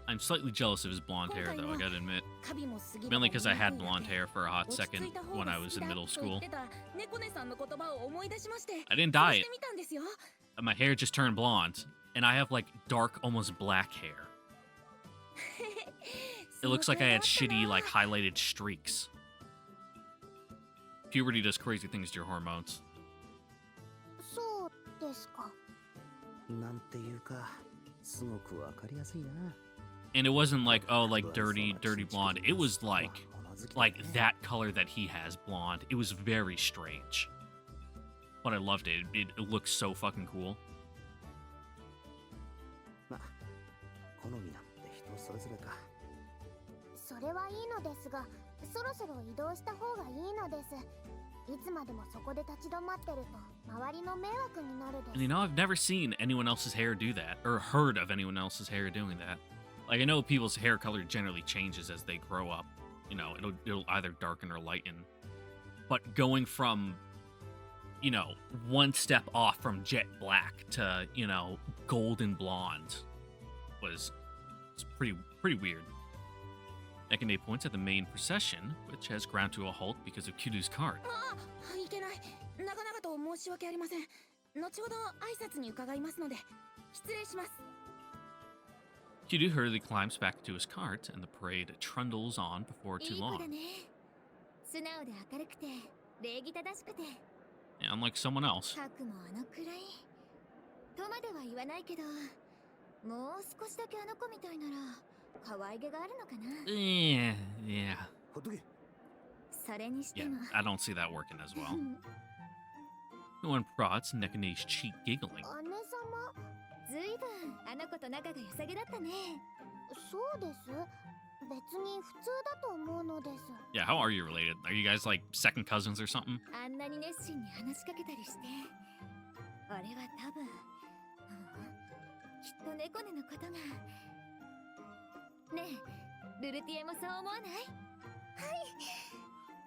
I'm slightly jealous of his blonde hair, though, I gotta admit. カビも杉も Mainly because I had 文句 blonde 言う hair for a hot 落ち着 second いた方 when が I 好 was き in だ middle と言 school. ってた猫姉さんの言葉を思い出しまして I didn't そう dye し it. てみたんですよ。 My hair just turned blonde, and I have like dark, almost black hair. It looks like I had shitty, like highlighted streaks. Puberty does crazy things to your hormones. そうですか。なんていうか、すごくわかりやすいな。 And it wasn't like, oh, like dirty blonde. It was like that color that he has, blonde. It was very strange. But I loved it. It looked so fucking cool. まあ、好みなんて人それぞれか。それはいいのですが、そろそろ移動した方がいいのです。いつまでもそこで立ち止まってると周りの迷惑になるです。 And you know, I've never seen anyone else's hair do that, or heard of anyone else's hair doing that. Like, I know people's hair color generally changes as they grow up. You know, it'll either darken or lighten. But going from, you know, one step off from jet black to, you know, golden blonde was pretty weird. Nekane points at the main procession, which has ground to a halt because of Kiru's cart. あ、いけない。長々と申し訳ありません。後ほど挨拶に伺いますので失礼します。 Kiru hurriedly climbs back to his cart, and the parade trundles on before い too い子だ long. ね。素直で明るくて礼儀正しくて、 Yeah, unlike someone else. かくもあのくらいとまでは言わないけど、もう少しだけあの子みたいなら可愛げがあるのかな。 Yeah. ほっとけ。それにして Yeah, も I don't see that working as well. No one prods Nekane's cheek giggling. 姉様、ずいぶんあの子と仲が良さげだったね。そうです。別に普通だと思うのです。 Yeah, how are you related? Are you guys like second cousins or something? あんなに熱心に話しかけたりして、俺は多分、きっと猫ねのことが。ねえ、ルルティエもそう思わない？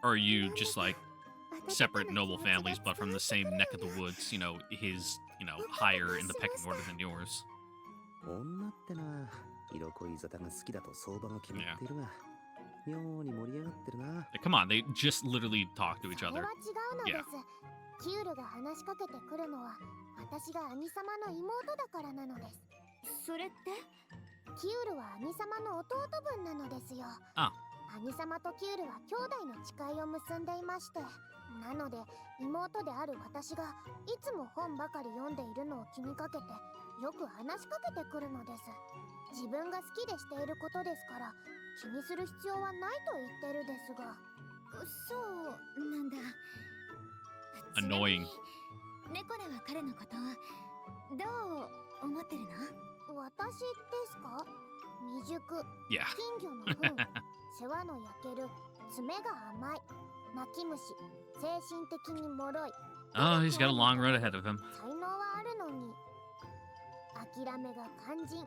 Or are you just like separate noble families but from the same neck of the woods? You know, his, you know, higher in the pecking order than yours. 女ってな、色恋沙汰が好きだと相場が決まっているが、妙に盛り上がってるな。 Come on, they just literally talk to each それ other. は違うのです。キュールが話しかけてくるのは私が兄様の妹だからなのです。それって？キュールは兄様の弟分なのですよ。あ。兄様とキュールは兄弟の誓いを結んでいまして、なので妹である私がいつも本ばかり読んでいるのを気にかけてよく話しかけてくるのです。自分が好きでしていることですから気にする必要はないと言ってるですが。そうなんだ。 Annoying. 猫ねは彼のことどう思ってるの？私ですか？未熟、 Yeah. 金魚の糞、世話の焼ける、爪が甘い、泣き虫、精神的に脆い。 Oh, he's got a long road ahead of him. 才能はあるのに、諦めが肝心、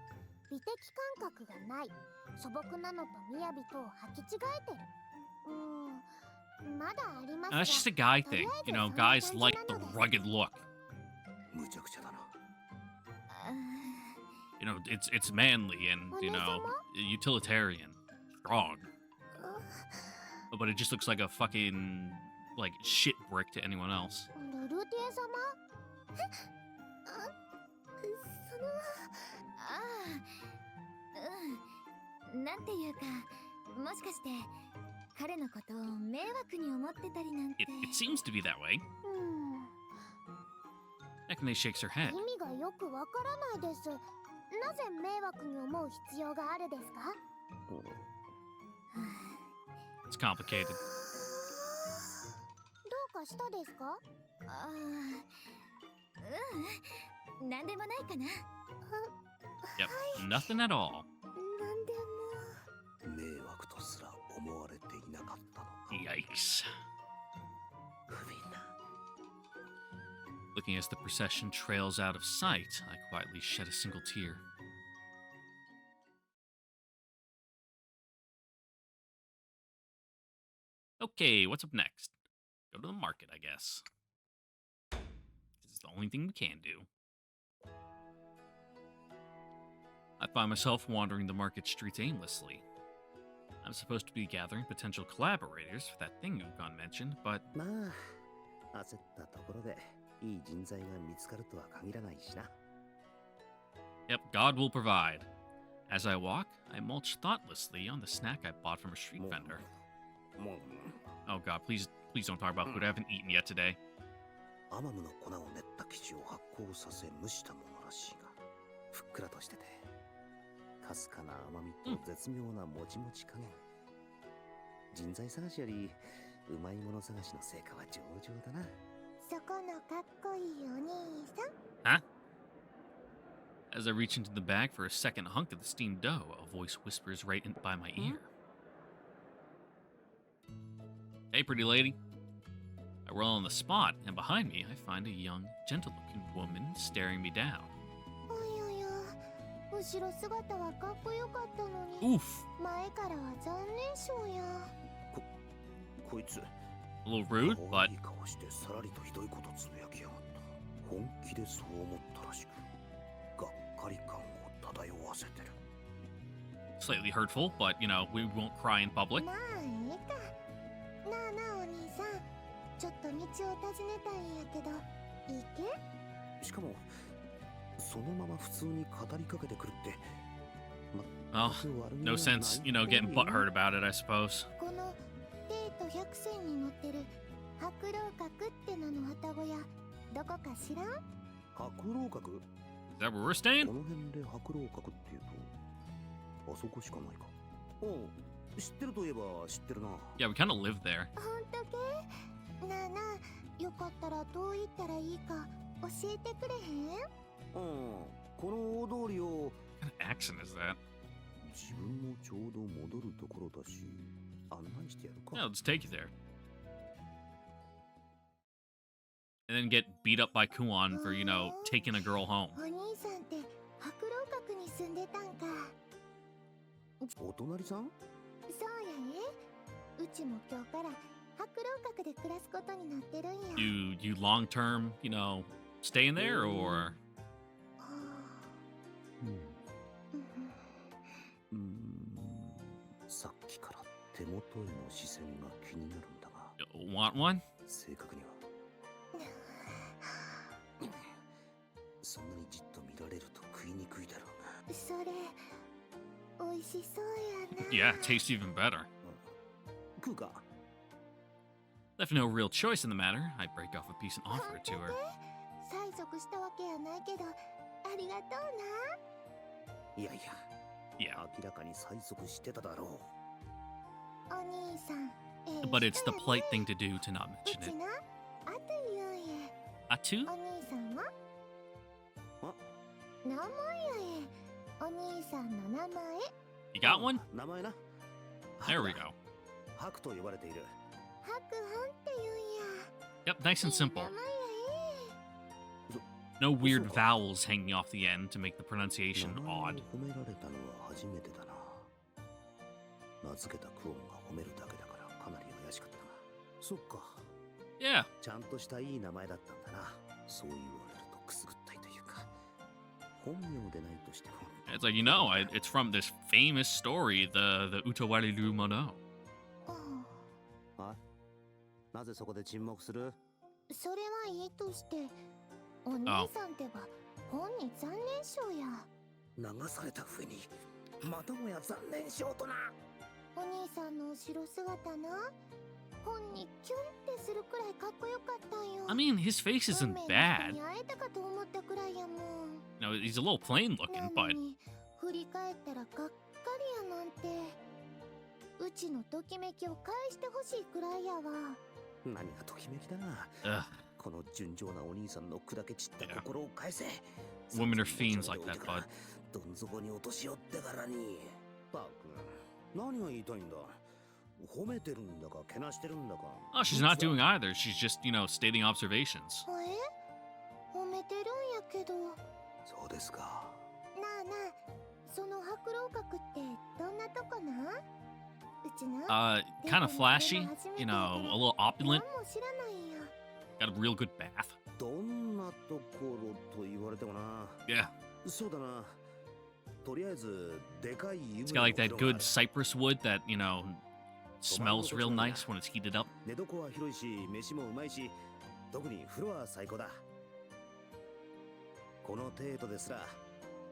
美的感覚がない、素朴なのと雅とを履き違えてる。まだありますが。 That's just a guy thing. You know, guys like the rugged look. むちゃくちゃだな。You know, it's manly and, you know, utilitarian, strong. But it just looks like a fucking, like, shit brick to anyone else. ルルティエ様？なんていうか、もしかして彼のことを迷惑に思ってたりなんて。 It seems to be that way. Nekane shakes her head. 意味がよくわからないです。なぜ迷惑に思う必要があるですか？ It's complicated. どうかしたですか？なんでもないかな。Yep, nothing at all. なんでも。迷惑とすら思われていなかったのか。 Yikes. 不憫な。 Looking as the procession trails out of sight, I quietly shed a single tear. Okay, what's up next? Go to the market, I guess. This is the only thing we can do. I find myself wandering the market streets aimlessly. I'm supposed to be gathering potential collaborators for that thing Ukon mentioned, but まあ焦ったところでいい人材が見つかるとは限らないしな。 yep, God will provide. As I walk, I mulch thoughtlessly on the snack I bought from a street vendor. もう Oh God, please don't talk about food I haven't eaten yet today. アマムの粉を練った生地を発酵させ蒸したものらしいが、ふっくらとしててかすかな甘みと絶妙なもちもち加減。人材探しよりうまいもの探しの成果は上々だな。そこのかっこいいお兄さん。 Huh? As I reach into the bag for a second hunk of the steamed dough, a voice whispers right in by my ear. Hey, pretty lady. I roll on the spot, and behind me, I find a young, gentle-looking woman staring me down. おやや、後ろ姿はかっこよかったのに、 Oof. 前からは残念賞や。こいつ A little rude, 可愛 but い顔してさらりとひどいことつぶやきやがった。本気でそう思ったらしく、がっかり感を漂わせてる。 slightly hurtful, but, you know, we won't cry in public. まあいいか。なあなあお兄さん、ちょっと道を尋ねたんやけど、いいけ？しかもそのまま普通に語りかけてくるって、 Well, 全く悪気 no が sense, ない you know, getting っぽいよ butthurt about it, I suppose. このデート100選に載ってる白老閣って名の旅籠屋、どこか知らん？白老閣？ Is that where we're staying? この辺で白老閣っていうとあそこしかないか。おう、知ってるといえば知ってるな。 Yeah, we kind of live there. ほんとけ？なあなあ、よかったらどう行ったらいいか教えてくれへん？うん、この大通りを What kind of accent is that? 自分もちょうど戻るところだし案内してやるか。 Yeah, let's take you there. And then get beat up by Kuon for, you know, taking a girl home. お兄さんって白老閣に住んでたんか。お隣さん？そうやえ。うちも今日から白老閣で暮らすことになってるんや。 You long term, you know, staying there or さっきから手元への視線が気になるんだが、 want one? 正確にはそんなにじっと見られると食いにくいだろうそれ美味しそうやな。 Yeah, tastes even better. が。食うか？ Left no real choice in the matter. I break off a piece and offer it to her. 催促したわけやないけど、ありがとういやいや、 Yeah, 明らかに催促してただろな。お兄さん、but it's the polite thing to do to not う mention ち it. な、あと言うんや。 Atu? お兄さんは？名前やえ。お兄さんの名前。You got one? 名前な。 There we go. ハクと呼ばれている。白飯って言うんや。 Yep, nice and いい simple. 名前や No weird vowels hanging off the end to make the pronunciation 名前 odd. を褒められたのは初めてだな。名付けたクオンが褒めるだけだからかなり怪しかったな。そっか。 Yeah, ちゃんとしたいい名前だったんだな。そう言われるとくすぐったいというか、本名でないとしても。 it's like, you know, it's from this famous story, the Utawarerumono. あ、なぜそこで沈黙する？それはいいとして、お兄さんってば本に残念賞や。流された上にまたもや残念賞とな。お兄さんの後ろ姿な、本にキュンってするくらいかっこよかったんよ。 I mean, his face 運 isn't 命の人 bad. に会えたかと思ったくらいやもん。 You know, he's a little plain な looking, の but に振り返ったらがっかりやなんて。うちのときめきを返してほしいくらいやわ。何がときめきだな。 ugh, この純情なお兄さんの砕け散った心を返せ。 women are fiends like that, bud. どん底に落としよってからに。バク、何が言いたいんだ？褒めてるんだかけなしてるんだか。 Oh, she's not doing either. She's just, you know, stating observations. 褒めてるんやけど。そうですか。なあなあ、その白老閣ってどんなとこな？うちな。 Kind of flashy, you know, a little 何 opulent. も知らないんや。 Got a real good bath. どんなところと言われてもな。 Yeah. そうだな。It's got like that good cypress wood that, you know, smells real nice when it's heated up. 寝床は広いし飯もうまいし特に風呂は最高だこの程度ですら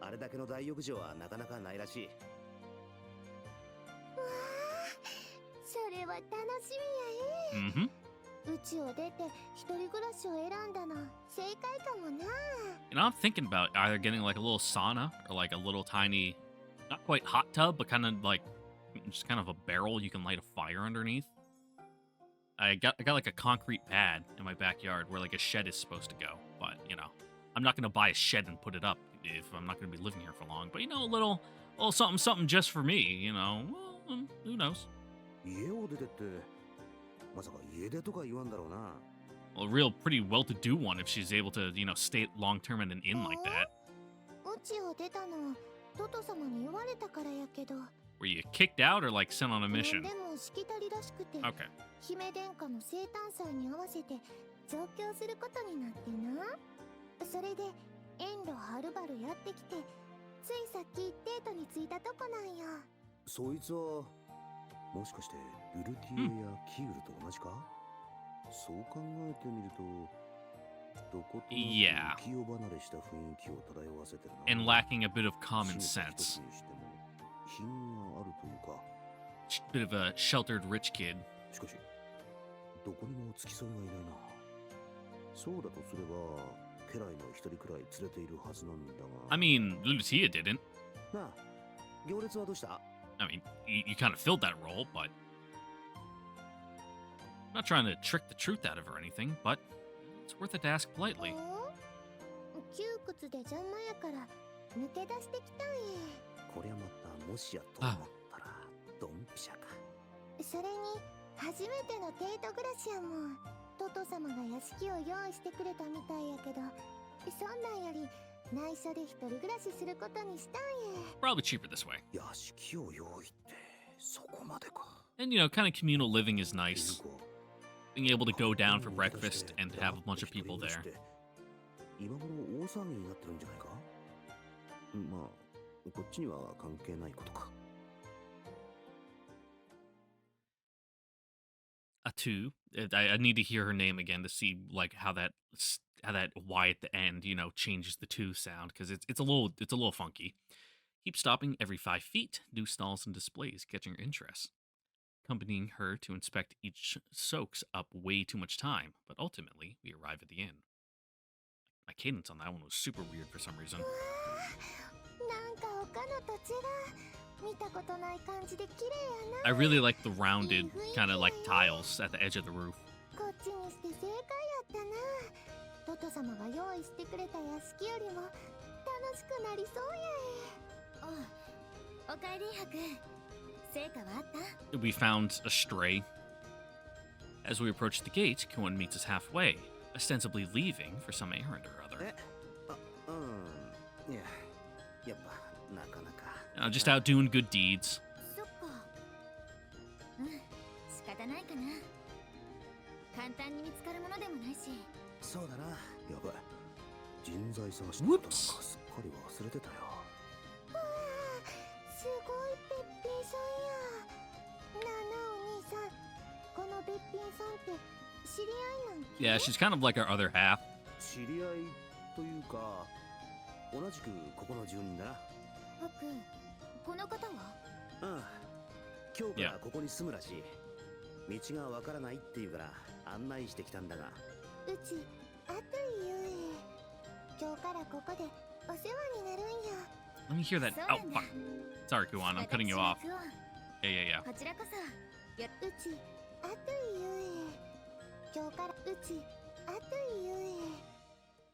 あれだけの大浴場はなかなかないらしいそれは楽しみや Mm-hmm. うちを出て一人暮らしを選んだの正解かもな You know, I'm thinking about either getting like a little sauna or like a little tiny, not quite hot tub, but kind of like just kind of a barrel you can light a fire underneath. I got like a concrete pad in my backyard where like a shed is supposed to go, but you know, I'm not gonna buy a shed and put it up if I'm not gonna be living here for long. But you know, a little something just for me. You know, well, who knows? 家を出てってまさか家出とか言わんだろうな Well, a real pretty well-to-do one if she's able to, you know, stay long-term in an inn like that. うちを出たのはトト様に言われたからやけど Were you kicked out or like sent on a なん mission? でもしきたりらしくて Okay. 姫殿下の生誕祭に合わせて上京することになってなそれで遠路はるばるやってきてついさっきデートに着いたとこなんよそいつはもしかしてルルティエやキールと同じか、そう考えてみるとどことなく Yeah. 浮世離れした雰囲気を漂わせてるな And lacking a bit of common 仕事一 sense. つにしても品があるというか Bit of a sheltered rich kid. しかしどこにも付き添いがいないなそうだとすれば家来の一人くらい連れているはずなんだが I mean, Lucia didn't. なあ行列はどうした I mean, you kind of filled that role, but... I'm not trying to trick the truth out of her or anything, but it's worth it to ask politely. 窮屈で邪魔やから抜け出してきたんやこりゃまたもしやと思ったらドンピシャかそれに初めてのデート暮らしやもんトト様が屋敷を用意してくれたみたいやけどそんなんより内緒で一人暮らしすることにしたんや Probably cheaper this way. 屋敷を用意ってそこまでか And, you know, kind of communal living is nice. いるか Being able to go down for breakfast and have a bunch of people there. 今頃大騒ぎになってるんじゃないかまあこっちには関係ないことか Two. I need to hear her name again to see like how that Y at the end, you know, changes the two sound because it's a little funky. Keep stopping every 5 feet. New stalls and displays catching your interest. Accompanying her to inspect each soaks up way too much time, but ultimately we arrive at the inn. My cadence on that one was super weird for some reason. なんか丘の土地が見たことない感じで綺麗やな I really like the rounded kind of like tiles at the edge of the roof. こっちにして正解やったなトト様が用意してくれた屋敷よりも楽しくなりそうやおかえりハク成果はあった We found a stray. As we approach the gate, Kuan meets us halfway, ostensibly leaving for some errand or other. いややっぱなかなか Just out doing good deeds. そっか仕方ないかな簡単に見つかるものでもないしそうだなやばい人材探しだったのかすっかり忘れてたよすごいべっぴんさんやなあなあお兄さんこのべっぴんさんって知り合いなんけ Yeah, she's kind of like our other half. 知り合いというか同じくここの住人だなハクこの方はああ今日からここに住むらしい道がわからないっていうから案内してきたんだがうちあとゆえ今日からここでお世話になるんや Let me hear that. Oh, fuck. Sorry, Kuan. I'm cutting you off. 私はク Yeah. オンこちらこそうちあとゆえ今日からうちあとゆえ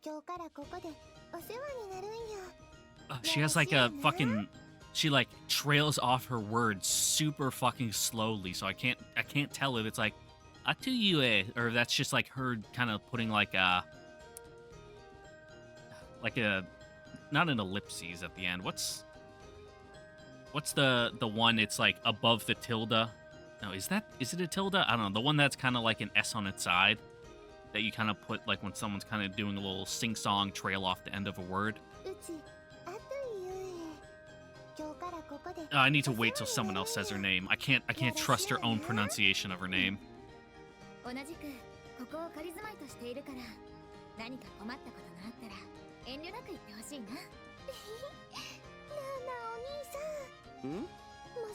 今日からここでお世話になるんや She has like a fucking. She like trails off her words super fucking slowly, so I can't tell if it's like atuyue or if that's just like her kind of putting like a not an ellipses at the end. What's the one? It's like above the tilde. No, is it a tilde? I don't know. The one that's kind of like an S on its side that you kind of put like when someone's kind of doing a little sing-song trail off the end of a word. うちあとゆえ I need to wait till someone else says her name. I can't trust her own pronunciation of her name. 同じくここを仮住まいとしているから、何か困ったことがあったら遠慮なく言ってほしいな。なあなあお兄さん、ん？も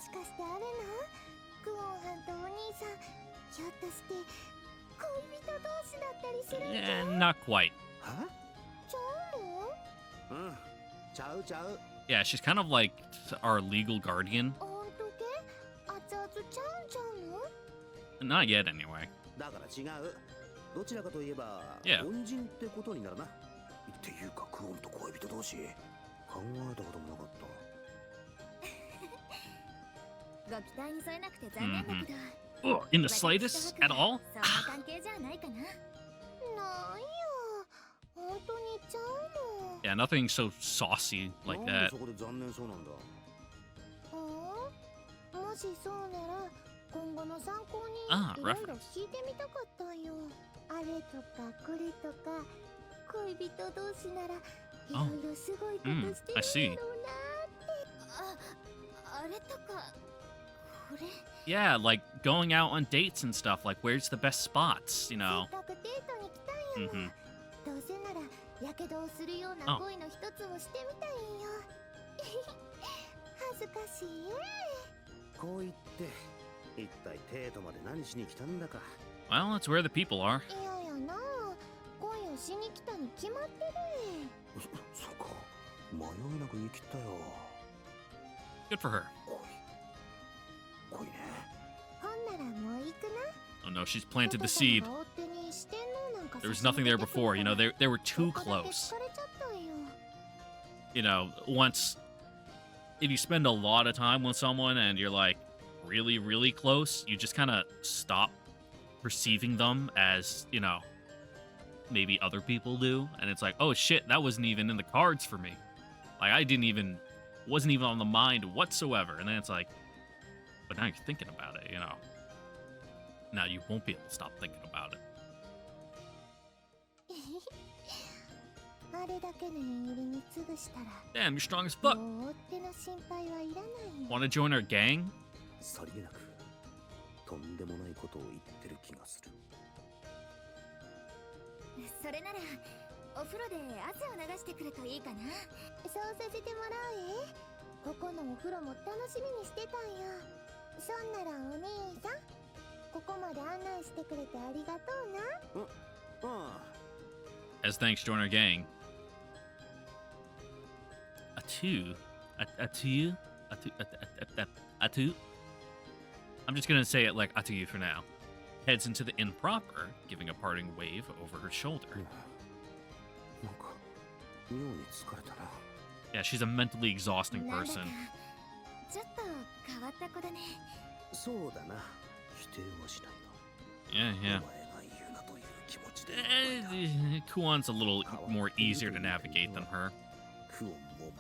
しかしてあれな、クオンはんとお兄さん、ひょっとして恋人同士だったりするんじゃ Not quite. は？ちゃうの？うん。ちゃうちゃう。 Yeah, she's kind of like our legal guardian. ほんとけ？熱々ちゃうんちゃうの？ Not yet, anyway. だから違う。どちらかといえば、 Yeah. 恩人ってことになるな。っていうか、クオンと恋人同士、考えたこともなかった。ご期待に添えなくて残念だけど。Oh, in the slightest at all? そんな関係じゃないかな。なんや、本当にちゃうの？ Yeah, nothing so saucy like なんで that. そこで残念そうなんだ。もしそうなら今後の参考にああ、いろいろ聞いてみたかったんよ。あれとかこれとか、恋人同士ならいろいろすごいことしてるんだろうなって。あれとかこれ。Yeah, like going out on dates and stuff. Like, where's the best spots, you know? せっかくデートに来たんやもん。どうせならやけどをするような恋の一つをしてみたいんよ。恥ずかしい。こう言って、一体デートまで何しに来たんだか。Well, that's where the people are. いややな、恋をしに来たに決まってる。そうか、迷いなく言い切ったよ。 Good for her. 恋ね。ほんならもう行くな。 Oh no, she's planted the seed. There was nothing there before, you know, they were too close. You know, once, if you spend a lot of time with someone and you're like really, really close, you just kind of stop perceiving them as, you know, maybe other people do. And it's like, oh shit, that wasn't even in the cards for me. Like, wasn't even on the mind whatsoever. And then it's like, but now you're thinking about it, you know. Now you won't be able to stop thinking about it. あれだけの念入りに潰したら Damn, you're strong as fuck. もう追っ手の心配はいらないよ。 Want to join our gang? さりげなく、とんでもないことを言ってる気がする。それならお風呂で汗を流してくるといいかな。そうさせてもらうえ。ここのお風呂も楽しみにしてたんよ。そんならお兄さん、ここまで案内してくれてありがとうな。ああ。 As thanks, join our gang. Atu? Atu? Atu? I'm just gonna say it like Atu for now. Heads into the inn proper, giving a parting wave over her shoulder. なんか妙に疲れたな。 Yeah, she's a mentally exhausting なんだか person. ちょっと変わった子だね。そうだな。否定はしないが。 Yeah, お前 yeah. が言うなという気持ちで。Kuon's a little more easier to navigate than her. クオンも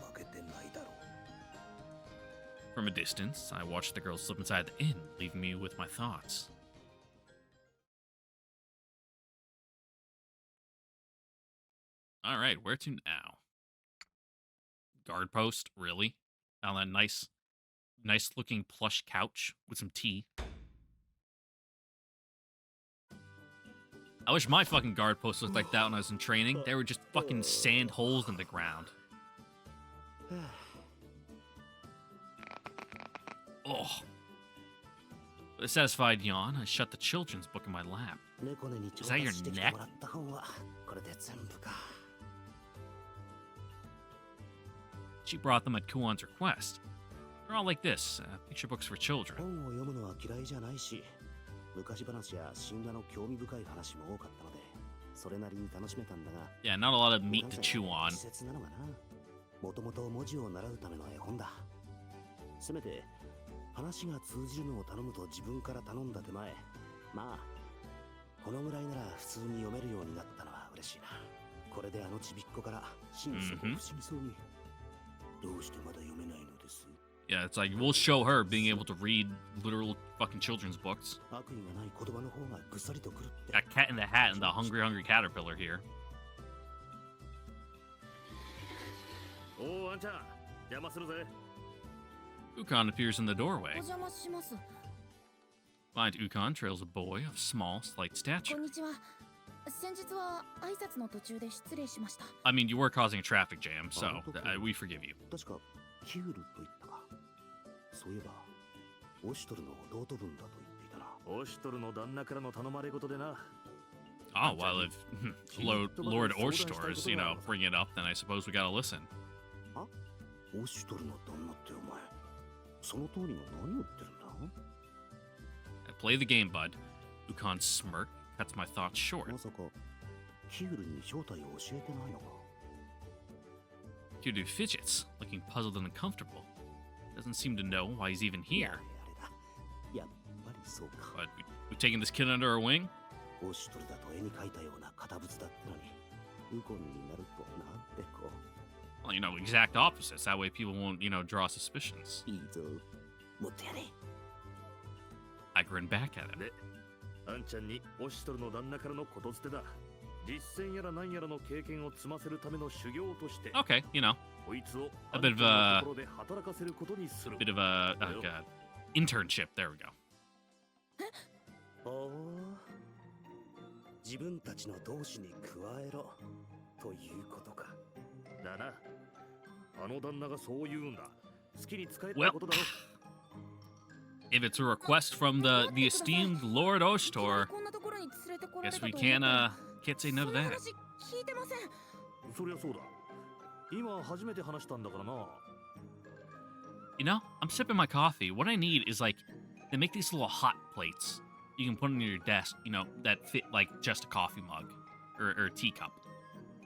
負けてないだろう。 From a distance, I watched the girl slip inside the inn, leaving me with my thoughts. All right, where to now? Guard post, really? On that nice looking plush couch with some tea. I wish my fucking guard post looked like that when I was in training. They were just fucking sand holes in the ground. Oh. With a satisfied yawn, I shut the children's book in my lap. Is that your neck? She brought them at Kuon's request. They're all like this, picture books for children. 本を読むのは嫌いじゃないし、昔話や神話の興味深い話も多かったので、それなりに楽しめたんだが。Yeah, not a lot of meat to chew on. 稚拙なのがな。もともと文字を習うための絵本だ。せめて話が通じるのを頼むと自分から頼んだ手前、まあこのぐらいなら普通に読めるようになったのは嬉しいな。これであのちびっこから心底不思議そうに、どうしてまだ読めないのです。 Yeah, it's like, we'll show her being able to read literal fucking children's books. 悪意がない言葉の方がぐさりとくるって。 Got Cat in the Hat and the Hungry Caterpillar here. おお、あんちゃん、邪魔するぜ。Ukon appears in the お doorway. 邪魔します。 Behind Ukon trails a boy of small, slight こ stature. んにちは。先日は挨拶の途中で失礼しました。 I mean, you were causing a traffic jam, so we forgive you. 確かキュールと言ったか。そういえばオシュトルの弟分だと言っていたな。オシュトルの旦那からの頼まれ事でな。 Oh, well, if Lord Oshtor is, bringing it up, then I suppose we gotta listen. オシュトルの旦那ってお前、その通りの何を言ってるんだ？ Play the game, bud. Ukon's smirk cuts my thoughts short. まさかキュールに正体を教えてないのか？ Kyudu fidgets, looking puzzled and uncomfortable. Doesn't seem to know why he's even here. あれだ。やっぱりそうか。 But we've taken this kid under our wing? オシュトルだと絵に描いたような堅物だったのに、ウコンになるとなんてこ Well, exact opposites. That way people won't, draw suspicions. う。いいぞ。もっとやれ。 I grin back at him. で、あんちゃんにオシュトルの旦那からのことづてだ。実践やら何やらの経験を積ませるための修行として、 Okay, こいつを A bit of あんちゃんのところで働かせることにする。 bit of a internship. There we go. おー、自分たちの同志に加えろということか。だな。あの旦那がそう言うんだ。好きに使えた Well, ことだろ。 if it's a request from the esteemed Lord Oshtor, こんなところに連れてこられ guess たと we 思 can't ったら can't say no そ to んな that. 話聞いてません。そりゃそうだ。今初めて話したんだからな。I'm sipping my coffee. What I need is they make these little hot plates. You can put in your desk, that fit like just a coffee mug or a teacup.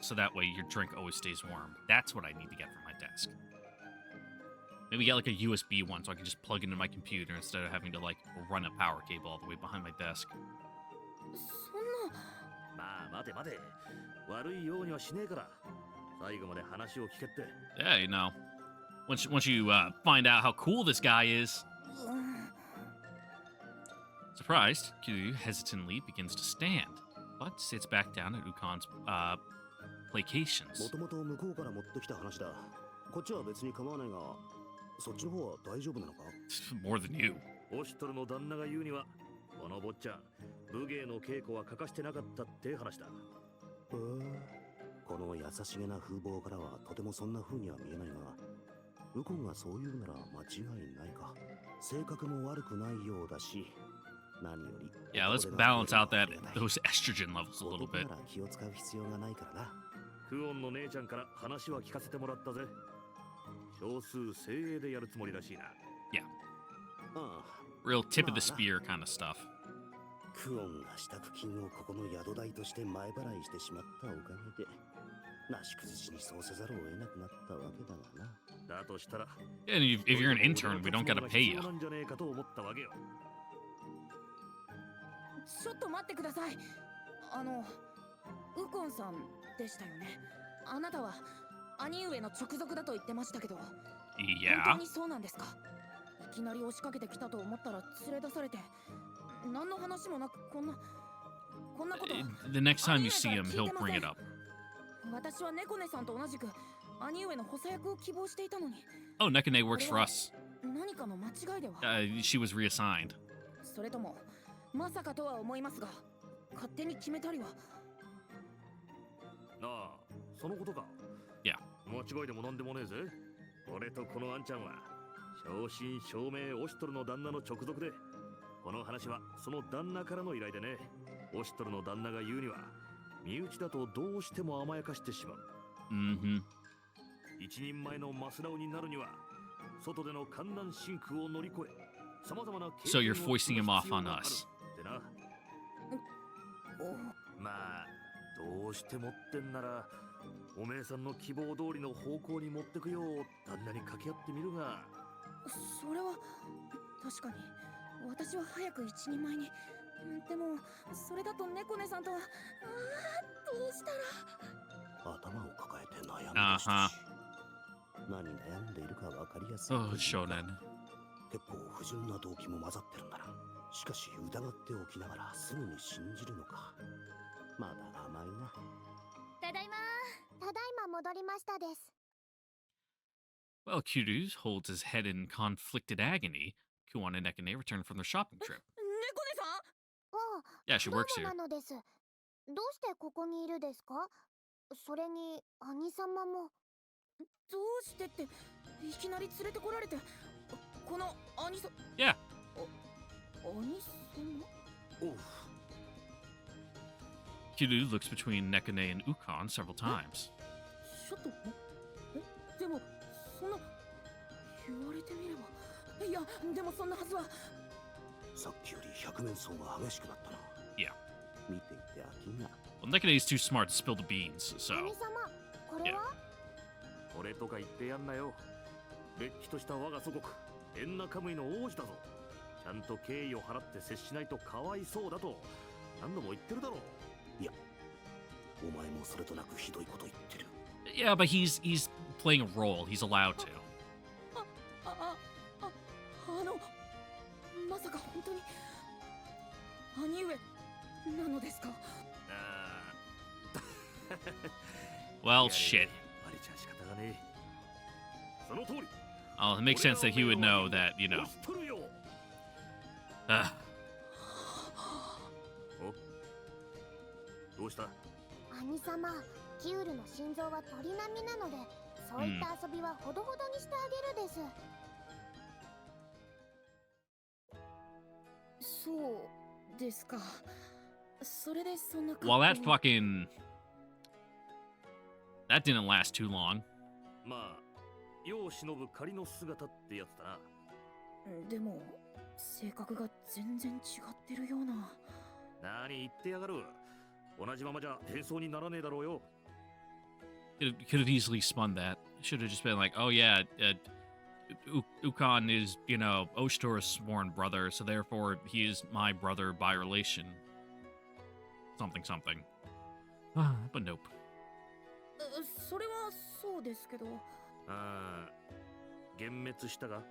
So that way your drink always stays warm. That's what I need to get for my desk. Maybe get like a USB one so I can just plug it into my computer instead of having to run a power cable all the way behind my desk. そんな。まあ待て待て。悪いようにはしねえから。最後まで話を聞けって。 Yeah, once you find out how cool this guy is. Surprised, Kiryu hesitantly begins to stand, but sits back down at Ukon's も placations. ともと向こうから持ってきた話だ。こっちは別に構わないが、そっちの方は大丈夫なのか？ More than you. オシュトルの旦那が言うには、この坊ちゃん、武芸の稽古は欠かしてなかったって話だ。へえ。この優しげな風貌からはとてもそんな風には見えないが、ウコンがそう言うなら間違いないか。性格も悪くないようだし、何より。Yeah, let's balance out those estrogen levels a little 男 bit. なら気を使う必要がないからな。クオンの姉ちゃんから話は聞かせてもらったぜ。少数精鋭でやるつもりらしいな。ああ、 Real tip of the spear kind of stuff. クオンが支度金をここの宿代として前払いしてしまったおかげで、なし崩しにそうせざるを得なくなったわけだがな。だとしたら、 And if you're an intern, we don't gotta pay you. なんじゃねえかと思ったわけよ。ちょっと待ってください。ウコンさんでしたよね。あなたは兄上の直属だと言ってましたけど、本 Yeah. 当にそうなんですか？いきなり押しかけてきたと思ったら連れ出されて、何の話もなくこんなこと。 The next time you see him, he'll bring it up. 私は猫根さんと同じく兄上の補佐役を希望していたのに。 Oh, Nekane works for us. 何かの間違いでは。 She was reassigned. それともまさかとは思いますが、勝手に決めたりは。なあ、そのことか。いや。間違いでもなんでもねえぜ。俺とこのあんちゃんは、正真正銘オシトルの旦那の直属で、この話はその旦那からの依頼でね。オシトルの旦那が言うには、身内だとどうしても甘やかしてしまう。Mm-hmm. 一人前のマスラオになるには、外での観覧真空を乗り越え、様々な経 So 験 you're を foisting him off on 積む必要がある us. ってな。まあ、どうしてもってんなら、おめえさんの希望通りの方向に持ってくよう旦那に掛け合ってみるが。それは確かに私は早く一人前に。でもそれだと猫根さんとはどうしたら。頭を抱えて悩んでるし、何悩んでいるか分かりやすい。 Oh, shonen. 結構不純な動機も混ざってるんだな。しかし疑っておきながらすぐに信じるのか。まだ甘いな。ただいま。ただいま戻りましたです。While Kiryu holds his head in conflicted agony, Kuon and Nekane return from their shopping trip. 猫姉さん。ああ、 Yeah, she どう works も here. なのです。どうしてここにいるですか？それに兄様も。どうしてっていきなり連れてこられて、この兄さ。 Yeah. 兄様。 おう Kiryu looks between Nekane and Ukon several times. ちょっと。でもそんな言われてみれば。いや、でもそんなはずは。さっきより百面相が激しくなったな。Yeah. 見ていて飽きんな。 Well, Nekane is too smart to spill the beans, 兄 so 様、これは？俺とか言ってやんなよ。れっきとした我が祖国エンナカムイの王子だぞ。ちゃんと敬意を払って接しないとかわいそうだと何度も言ってるだろう。お前もそれとなくひどいこと言ってる。 yeah, but he's playing a role. He's allowed to. まさか本当に兄上なのですか？ああ Well, やれ shit. バレちゃ仕方がねえ。その通り。 Oh, it makes sense that he would know that, you know. 押しとるよ。 おどうした？兄様、キュールの心臓は鳥並みなので、そういった遊びはほどほどにしてあげるです。そうですか。それでそんな。 Well, that didn't last too long. まあ世を忍ぶ仮の姿ってやつだな。でも性格が全然違ってるような。何言ってやがる。同じままじゃ変装にならねえだろうよ。 Could have easily spun that. Should have just been like, oh yeah, Ukon is, you know, Oshtor's sworn brother, so therefore he is my brother by relation. Something, something. But nope. それはそうですけど。ああ、幻滅したが。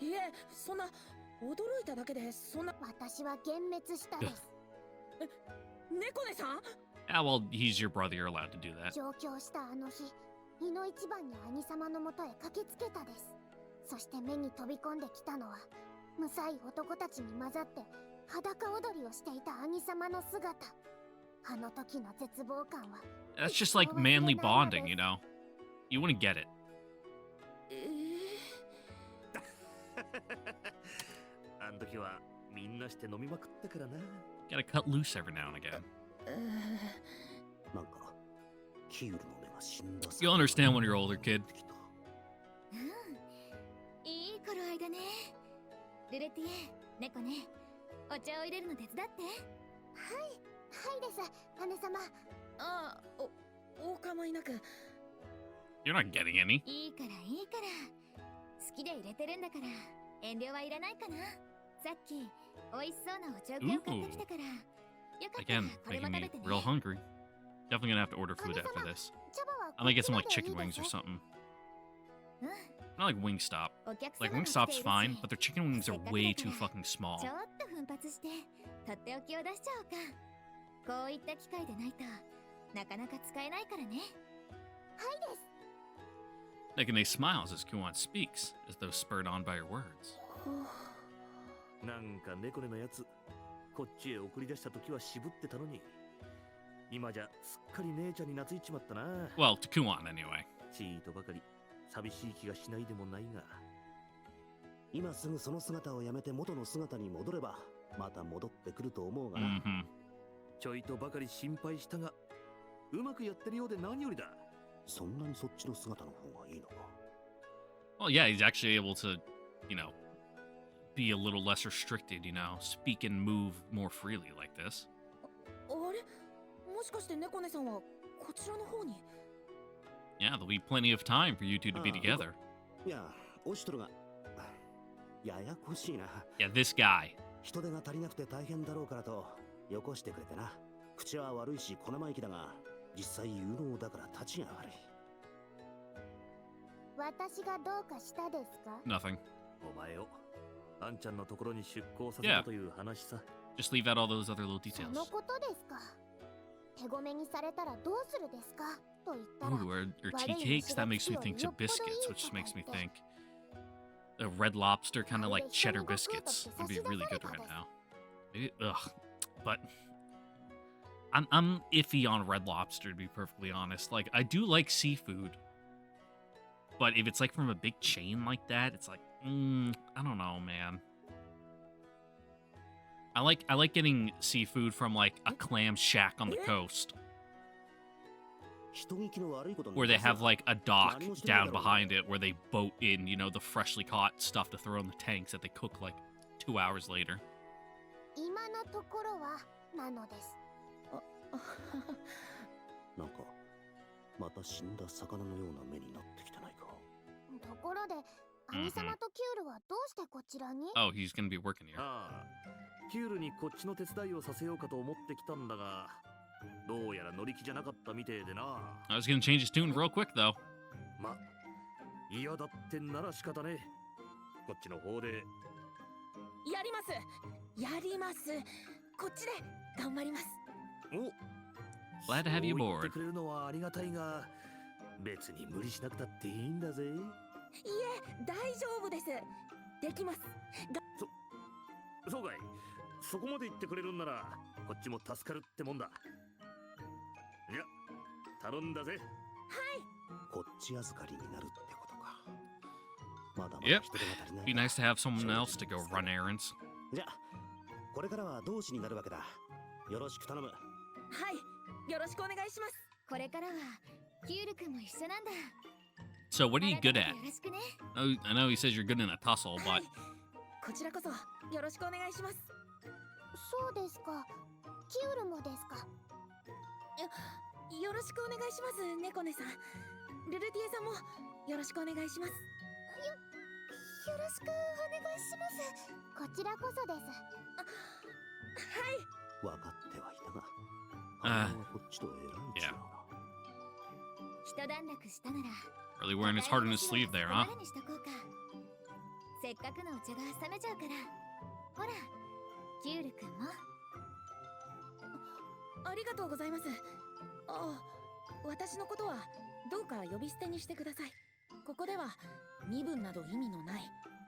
いえ、そんな驚いただけでそんな。私は幻滅したです。猫姉さん。 Yeah, well, he's your brother. You're allowed to do that. 上京したあの日、日の一番に兄様のもとへ駆けつけたです。そして目に飛び込んできたのは、無才男たちに混ざって裸踊りをしていた兄様の姿。あの時の絶望感は。 That's just like manly bonding, you know? You wouldn't get it. あの時はみんなして飲みまくったからな。 Gotta cut loose every now and again. なんか、キュールの目が死んだ。 You'll understand when you're older, kid. いい頃合いだね。ルレティエ、猫ね。お茶を入れるの手伝って。はいです、姉様。ああ、お構いなく。 You're not getting any. いいからいいから。好きで入れてるんだから、遠慮はいらないかな。さっき、美味しそうなお茶を買ってきたから。よかったら Again, これも making 食 me べてね。 real hungry. Definitely gonna have to order food after this. I might get some like chicken wings or something. Not like Wingstop. お客様 Like も来て Wingstop's いるし fine, but their chicken wings are せっかくだ way か too ら fucking small. ちょっと奮発して、とっておきを出しちゃおうか。こういった機会でないとなかなか使えないからね。Nekane smiles as Kuon speaks, as though spurred on by her words. なんか猫ねのやつ、こっちへ送り出した時は渋ってたのに、今じゃすっかり姉ちゃんに懐いちまったな。 Well, to Kuon anyway. チーとばかり寂しい気がしないでもないが。今すぐその姿をやめて元の姿に戻れば、また戻ってくると思うがな。 Mm-hmm. ちょいとばかり心配したが、うまくやってるようで何よりだ。そんなにそっちの姿の方がいいのか。 Well, yeah, he's actually able to, you know, be a little less restricted, you know, speak and move more freely like this. あれ、もしかして猫姉さんはこちらの方に。 Yeah, there'll be plenty of time for you two to be together. いや、オシトルが、ややこしいな。 Yeah, this guy. 人手が足りなくて大変だろうからと、よこしてくれてな。口は悪いし小生意気だが、実際有能だから立ちが悪い。私がどうかしたですか？ Nothing. お前をあんちゃんのところに出向させ Yeah. たという話さ。 Just leave out all those other little そ details. のことですか。手ごめにされたらどうするですか？と言ったら Ooh, or tea cakes? That makes me think to biscuits, which makes me think a Red Lobster, kind of like cheddar biscuits. Would be really good right now. Maybe, ugh, but I'm iffy on Red Lobster, to be perfectly honest. Like, I do like seafood, but if it's like from a big chain like that, it's like, I don't know, man. I like getting seafood from like a clam shack on the coast, where they have like a dock down behind it where they boat in, you know, the freshly caught stuff to throw in the tanks that they cook like 2 hours later. 今のところはなのです。なんかまた死んだ魚のような目になってきてないか。ところで、兄様とキュールはどうしてこちらに？ Oh, he's gonna be working here. ああ、キュールにこっちの手伝いをさせようかと思ってきたんだが、どうやら乗り気じゃなかったみてえでな。I was gonna change his tune real quick though. ま、嫌だってんなら仕方ねえ。こっちの方で。やります。やります。こっちで頑張ります。お、Glad to have you そう言って aboard. くれるのはありがたいが、別に無理しなくたっていいんだぜ。いえ、大丈夫です。できます。そうかい。そこまで言ってくれるんなら、こっちも助かるってもんだ。いや、頼んだぜ。こっち預かりになるってことか。まだまだ Yep. 人手が足りない Be な。 nice to have someone else to go run errands. じゃあこれからは同志になるわけだ。よろしく頼む。はい、よろしくお願いします。これからはキュール君も一緒なんだ。 So what are you good 改 at? めてよろしくね。 I know he says you're good in a tussle, は but い、こちらこそよろしくお願いします。そうですか。キュールもですか。よろしくお願いします、猫根さん。ルルティエさんもよろしくお願いします。よろしくお願いします。こちらこそです。分かってはいたが。ああ反応はこっちとえらい違うな。一段落したなら really wearing his heart on his sleeve there, huh? ここまでにしとこうか。せっかくのお茶が冷めちゃうから。ほら、キュール君も。ありがとうございます。あ、私のことはどうか呼び捨てにしてください。ここでは身分など意味のない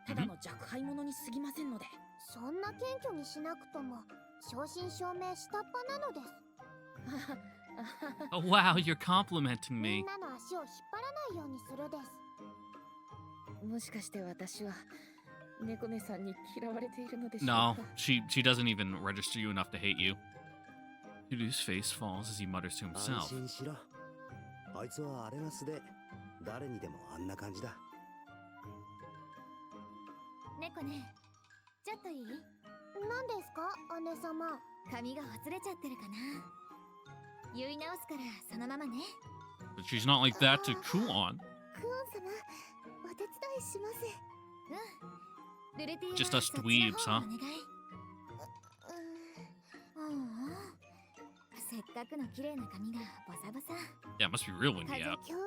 ただの若輩者に過ぎませんので。そんな謙虚にしなくとも正真正銘下っ端なのです。 Oh wow, you're complimenting み me. んなの足を引っ張らないようにするです。もしかして私は猫根さんに嫌われているのでしょう No, か。 she doesn't even register you enough to hate you. Yudu's face falls as he mutters to 安 himself. 心しろ。あいつはあれが素で誰にでもあんな感じだ。猫ね、ちょっといい？何ですか、姉様。髪がほつれちゃってるかな。結い直すからそのままね。 But she's not like that to Kuon. クオン様、お手伝いします。ルルティエは Just us そっちの dweebs, 方を huh? お願い。せっかくの綺麗な髪がボサボサ。 Yeah, it must be real windy 風 out. 今日は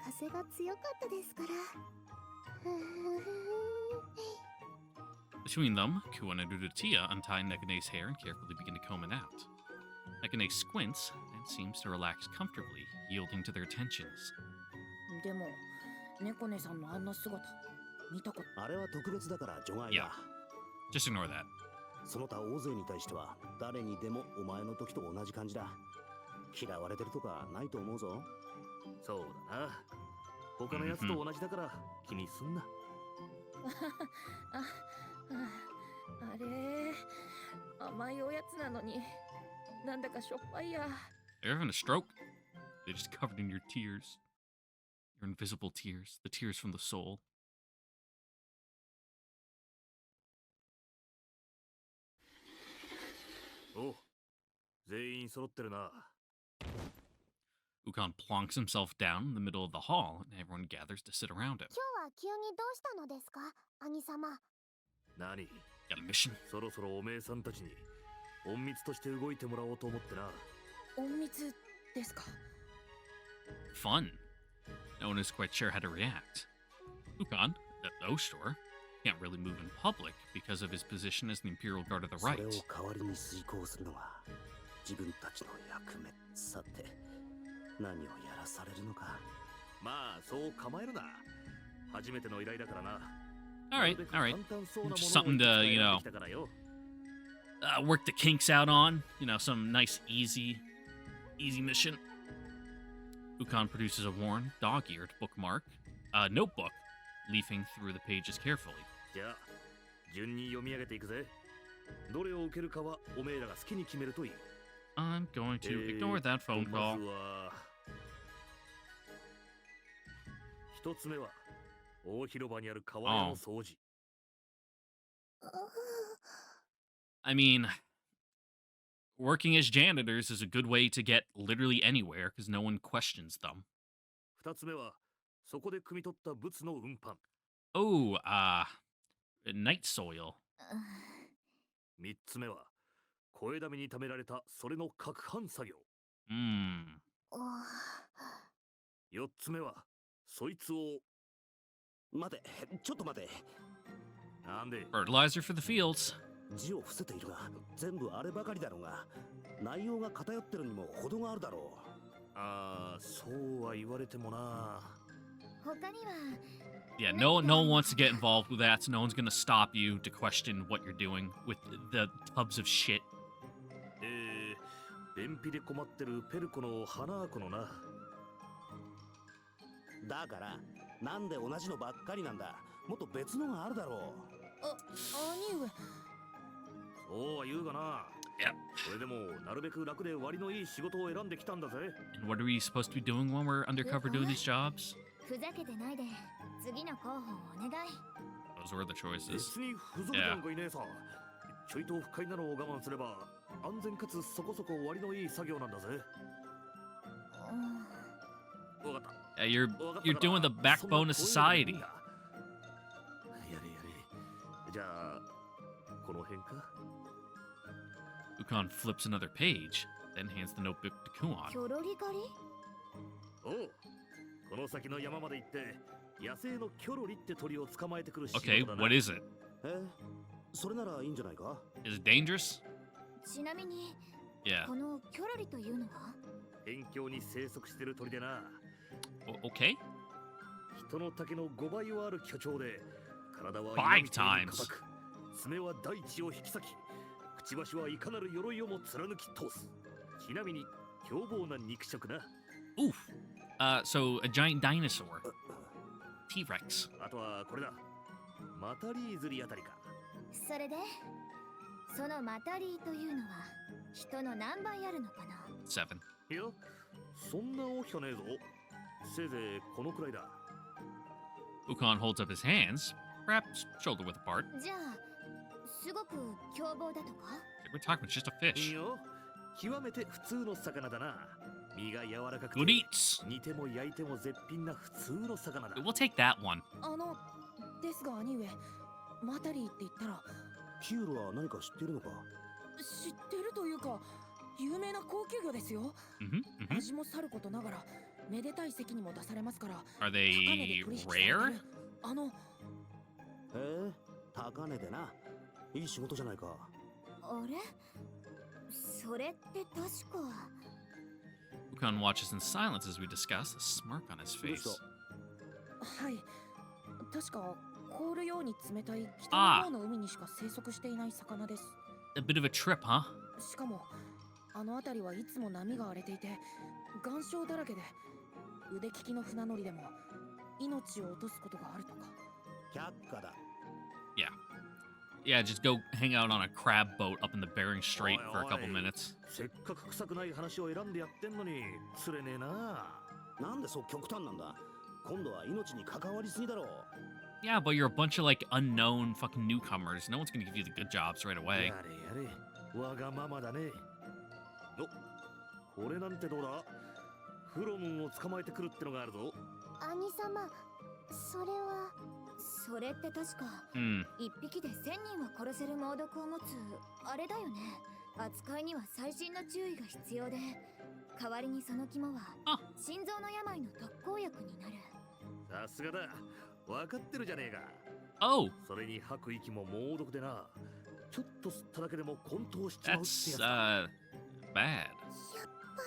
風が強かったですから。 Between them, Kuon and Udatia untie Nekane's hair and carefully begin to comb it out. Nekane squints and seems to relax comfortably, yielding to their tensions. でも猫根さんのあんな姿見たこと。あれは特別だから除外 Yeah. だ。 Just ignore that. その他大勢に対しては誰にでもお前の時と同じ感じだ。嫌われてるとかないと思うぞ。そうだな。他のやつと同じだから気にすんな。あれ甘いおやつなのになんだかしょっぱいや。 They're having a stroke. They're just covered in your tears. Your invisible tears, the tears from the soul.お、全員揃ってるな。 Ukon plonks himself down in the middle of the hall, and everyone gathers to sit around him. 今日は急にどうしたのですか、兄様。何？ Got a mission? そろそろおめえさんたちに隠密として動いてもらおうと思ってな。隠密ですか。 Fun. No one is quite sure how to react. Ukon, at the store, can't really move in public because of his position as the Imperial Guard of the それ Right. を代わりに遂行するのが自分たちの役目。さて、何をやらされるのか。まあそう構えるな。初めての依頼だからな。 All right, all right. 簡単そうなものを Just something to, いくつ you か know, 選んできたからよ。 work the kinks out on. You know, some nice, easy mission. Ukon produces a worn, dog-eared bookmark, notebook, leafing through the pages carefully. じゃあ順に読み上げていくぜ。どれを受けるかはおめえらが好きに決めるといい。 I'm going to ignore that phone ま call. ずは一つ目は大広場にある川屋の掃除。 I mean, working as janitors is a good way to get literally anywhere because no one questions them. 二つ目はそこで汲み取った物の運搬。 Oh, night soil. 三つ目は声だめに貯められたそれの攪拌作業。 Hmm. 四つ目はそいつを。待て、ちょっと待て。なんで Fertilizer for the fields. 字を伏せているが、全部あればかりだろうが、内容が偏ってるにも程があるだろああ、そうは言われてもな。他には Yeah, no one wants to get involved with that, so no one's gonna stop you to question what you're doing with the tubs of shit. 便秘で困ってるペルコの花子のな。う。だから、なんで同じのばっかりなんだ。もっと別のがあるだろう。兄上。そうは言うがな。いや。それでもなるべく楽で割のいい仕事を選んできたんだぜ。 And what are we supposed to be doing when we're undercover doing these jobs? ふざけてないで次の候補をお願い。 Those were the choices. 別にふざけなんかいねえさ。ちょいと不快なのを我慢すれば安全かつそこそこ割のいい作業なんだぜ。わかった。 Yeah, you're doing the backbone of society. やれやれ。じゃあこの辺か。 Ukon flips another page, then hands the notebook to Kuon. キョロリ狩り？おう、この先の山まで行って野生のキョロリって鳥を捕まえてくる仕事 Okay, だな。 what is it? それならいいんじゃないか。 Is it dangerous? ちなみに Yeah. このキョロリというのは辺境に生息してる鳥でな。 Okay. 人の丈の5倍はある巨鳥で、体は Five 岩みたいに times. 硬く、爪は大地を引き裂き、くちばしはいかなる鎧をも貫き通す。ちなみに凶暴な肉食な。 Oof. So a giant dinosaur. T-Rex. あとはこれだ。マタリーズリあたりか。それでそのマタリーというのは人の何倍あるのかな。 7. いや、そんな大きかねえぞ。せいぜいこのくらいだ。 Ukon holds up his hands, perhaps shoulder width apart. じゃあすごく凶暴だとか？ We're talking about just a いい fish. よ。極めて普通の魚だな。身が柔らかくて Good eats. 煮ても焼いても絶品な普通の魚だ。 We'll take that one. ですが兄上、マタリーって言ったらピュールは何か知ってるのか。知ってるというか有名な高級魚ですよ。 Mm-hmm. 味もさることながらめでたい席にも出されますから。 Are 高値で they 取引されてる rare? 高値でな。いい仕事じゃないか。あれそれって確か Ukon watches in silence as we discuss, a smirk on his face. はい。確か凍るように冷たい北の方の海にしか生息していない魚です。 A bit of a trip, huh? しかもあの辺りはいつも波が荒れていて岩礁だらけで腕利きの船乗りでも命を落とすことがあるとか。却下だ。 Yeah, just go hang out on a crab boat up in the Bering Strait for a couple Oi, oi. minutes. せっかく臭くない話を選んでやってんのに釣れねえな。なんでそう極端なんだ。今度は命に関わりすぎだろう。 Yeah, but you're a bunch of like unknown fucking newcomers. No one's gonna give you the good jobs right や away. れやれ、わがままだね。お、これなんてどうだ。フロムンを捕まえてくるってのがあるぞ。兄様、それはそれって確か Hmm. 一匹で1000人は殺せる猛毒を持つあれだよね。扱いには細心の注意が必要で代わりにその肝はあ心臓の病の特効薬になる。さすがだ。わかってるじゃねえか。 Oh, それに吐く息も猛毒でな。ちょっと吸っただけでも混沌しちまうって that's やつだ。 bad. やっぱ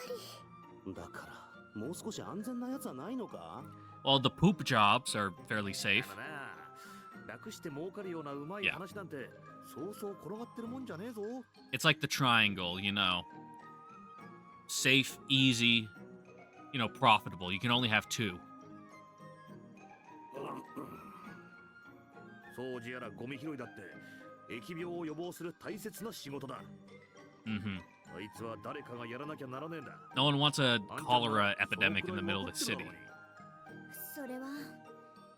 りだからもう少し安全なやつはないのか？ Well, the poop jobs are fairly safe. だな。楽して儲かるようなうまい Yeah. 話なんて、そうそう転がってるもんじゃねえぞ。 It's like the triangle, you know. Safe, easy, you know, profitable. You can only have two. 掃除やらゴミ拾いだって疫病を予防する大切な仕事だ。 Mm-hmm. あいつは誰かがやらなきゃならねえんだ。 No one wants a cholera epidemic in the middle of the city. それは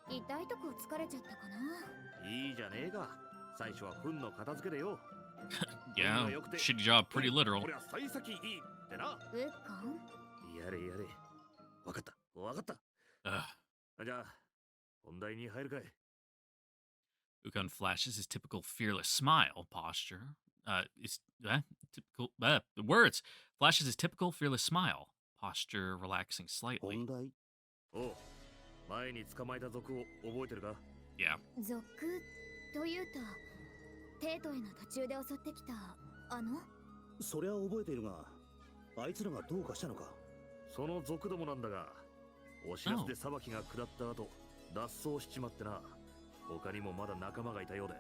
痛いとこ疲れちゃったかな。いいじゃねえか。最初は糞の片付けでよ。 Yeah, shitty job, pretty literal. こりゃ幸先いいってな。ウッコン、やれやれ。わかった、わかった。 Ugh. じゃあ、本題に入るかい。 Ukon flashes his typical fearless smile posture. Typical words. Flashes his typical fearless smile posture, relaxing slightly. 本題？おう、前に捕まえた族を覚えてるか？ Yeah. 族というとテートへの途中で襲ってきたあの？そりゃ覚えているが、あいつらがどうかしたのか？その族どもなんだが、お知らせで裁きが下った後、脱走しちまってな。他にもまだ仲間がいたようで、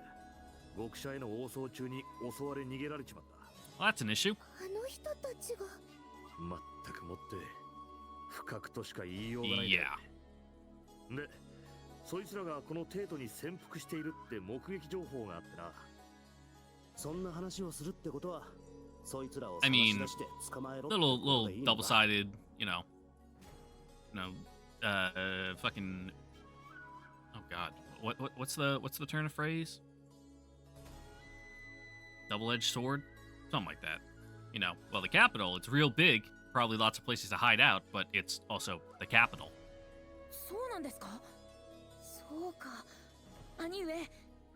極者への応酬中に襲われ逃げられちまった。 Well, that's an issue. あの人たちが。まったくもって不覚としか言いようがないね。 Yeah. で、そいつらがこのテートに潜伏しているって目撃情報があってな。そんな話をするってことは、そいつらを I 探 mean, し出して捕まえろって Little ことでいいのか？ double-sided, fucking. Oh God, what's the turn of phrase? Double-edged sword, something like that. You know, well, the capital, it's real big, probably lots of places to hide out, but it's also the capital. そうなんですか。そうか。兄上、